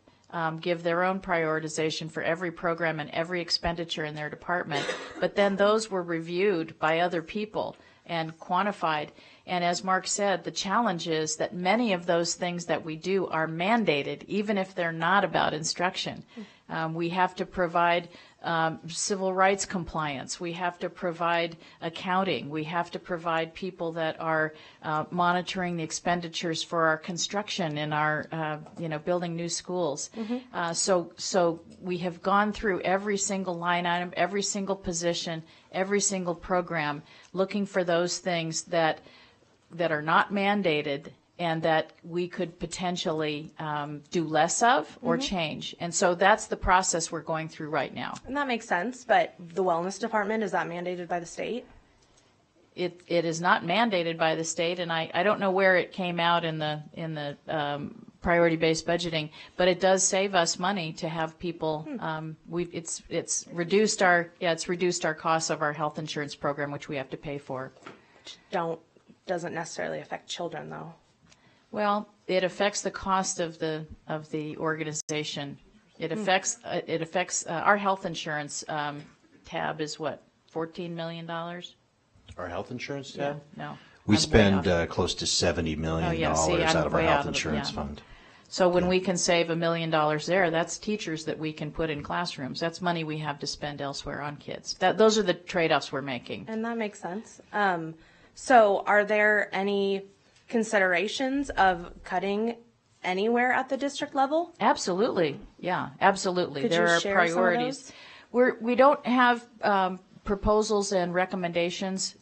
Speaker 1: give their own prioritization for every program and every expenditure in their department, but then those were reviewed by other people and quantified. And as Mark said, the challenge is that many of those things that we do are mandated, even if they're not about instruction. We have to provide civil rights compliance. We have to provide accounting. We have to provide people that are monitoring the expenditures for our construction and our, building new schools.
Speaker 19: Mm-hmm.
Speaker 1: So we have gone through every single line item, every single position, every single program, looking for those things that are not mandated and that we could potentially do less of or change. And so that's the process we're going through right now.
Speaker 19: And that makes sense, but the wellness department, is that mandated by the state?
Speaker 1: It is not mandated by the state, and I don't know where it came out in the priority-based budgeting, but it does save us money to have people. It's reduced our costs of our health insurance program, which we have to pay for.
Speaker 19: Doesn't necessarily affect children, though.
Speaker 1: Well, it affects the cost of the organization. It affects our health insurance tab is what, $14 million?
Speaker 7: Our health insurance tab?
Speaker 1: Yeah, no.
Speaker 7: We spend close to $70 million out of our health insurance fund.
Speaker 1: So when we can save $1 million there, that's teachers that we can put in classrooms. That's money we have to spend elsewhere on kids. Those are the trade-offs we're making.
Speaker 19: And that makes sense. So are there any considerations of cutting anywhere at the district level?
Speaker 1: Absolutely. Yeah, absolutely.
Speaker 19: Could
Speaker 1: there
Speaker 19: you
Speaker 1: are
Speaker 19: share
Speaker 1: priorities. We don't have proposals and recommendations.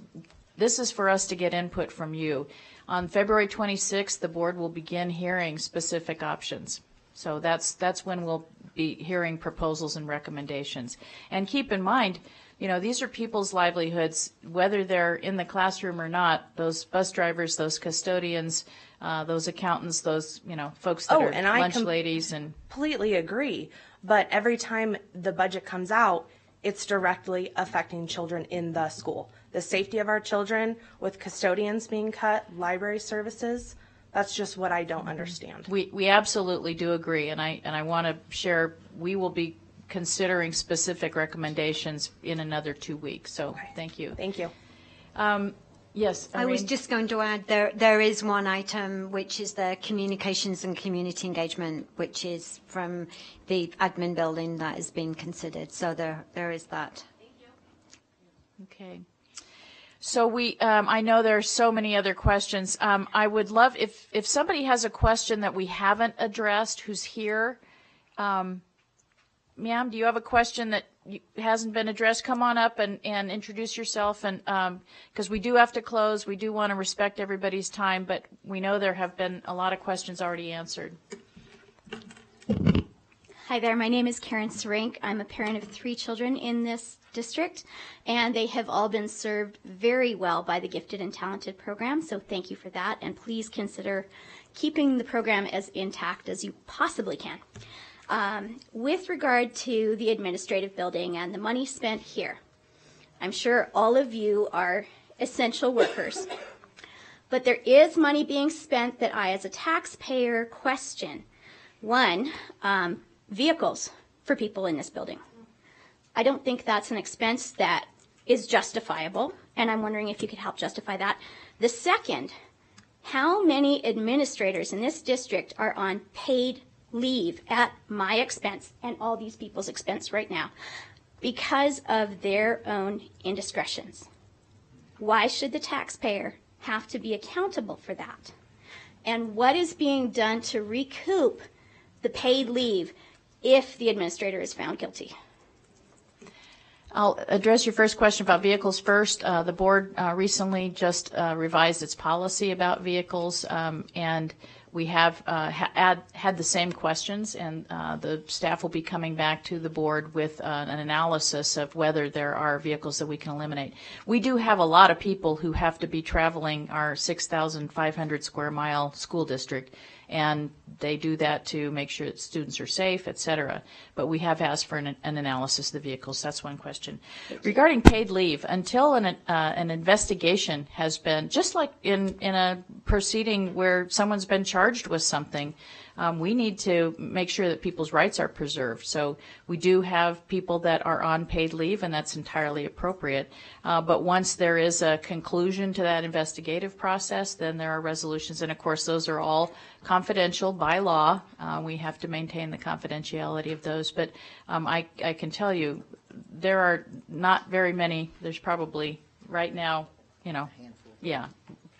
Speaker 1: This is for us to get input from you. On February 26th, the board will begin hearing specific options. So that's when we'll be hearing proposals and recommendations. And keep in mind, these are people's livelihoods, whether they're in the classroom or not. Those bus drivers, those custodians, those accountants, those, folks that are
Speaker 19: and I
Speaker 1: lunch ladies and.
Speaker 19: Completely agree. But every time the budget comes out, it's directly affecting children in the school. The safety of our children with custodians being cut, library services, that's just what I don't understand.
Speaker 1: We absolutely do agree, and I want to share, we will be considering specific recommendations in another 2 weeks, so thank you.
Speaker 19: Thank you.
Speaker 1: Yes,
Speaker 6: I was just going to add, there is one item which is the communications and community engagement, which is from the admin building that is being considered. So there is that.
Speaker 1: Thank you. Okay. So I know there are so many other questions. I would love if somebody has a question that we haven't addressed who's here. Ma'am, do you have a question that hasn't been addressed? Come on up and introduce yourself, and because we do have to close, we do want to respect everybody's time, but we know there have been a lot of questions already answered.
Speaker 20: Hi there, my name is Karen Sarank. I'm a parent of 3 children in this district, and they have all been served very well by the Gifted and Talented program, so thank you for that, and please consider keeping the program as intact as you possibly can. With regard to the administrative building and the money spent here, I'm sure all of you are essential workers, but there is money being spent that I, as a taxpayer, question. One, vehicles for people in this building. I don't think that's an expense that is justifiable, and I'm wondering if you could help justify that. The second, how many administrators in this district are on paid leave at my expense and all these people's expense right now because of their own indiscretions? Why should the taxpayer have to be accountable for that? And what is being done to recoup the paid leave if the administrator is found guilty?
Speaker 1: I'll address your first question about vehicles first. The board recently just revised its policy about vehicles, and we have had the same questions, and the staff will be coming back to the board with an analysis of whether there are vehicles that we can eliminate. We do have a lot of people who have to be traveling our 6,500 square mile school district, and they do that to make sure that students are safe, et cetera. But we have asked for an analysis of the vehicles. That's one question. Regarding paid leave, until an investigation has been, just like in a proceeding where someone's been charged with something, we need to make sure that people's rights are preserved. So we do have people that are on paid leave, and that's entirely appropriate. But once there is a conclusion to that investigative process, then there are resolutions. And of course, those are all confidential by law. We have to maintain the confidentiality of those. But I can tell you, there are not very many. There's probably right now,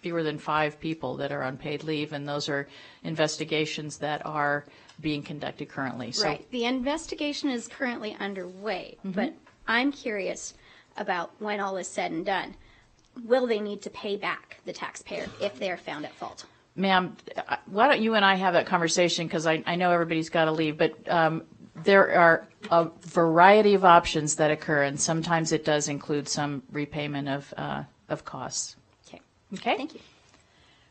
Speaker 1: fewer than 5 people that are on paid leave, and those are investigations that are being conducted currently. So,
Speaker 20: right. The investigation is currently underway, but I'm curious about when all is said and done. Will they need to pay back the taxpayer if they are found at fault?
Speaker 1: Ma'am, why don't you and I have that conversation, because I know everybody's got to leave, but there are a variety of options that occur, and sometimes it does include some repayment of costs. Okay.
Speaker 20: Thank you.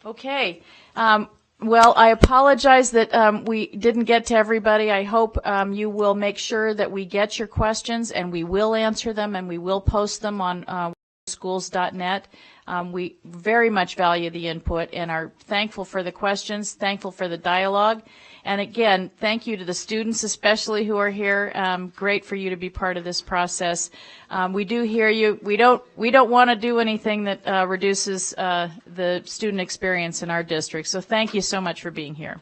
Speaker 1: Okay. Well, I apologize that we didn't get to everybody. I hope you will make sure that we get your questions, and we will answer them, and we will post them on schools.net. We very much value the input and are thankful for the questions, thankful for the dialogue. And again, thank you to the students especially who are here. Great for you to be part of this process. We do hear you. We don't want to do anything that reduces the student experience in our district. So thank you so much for being here.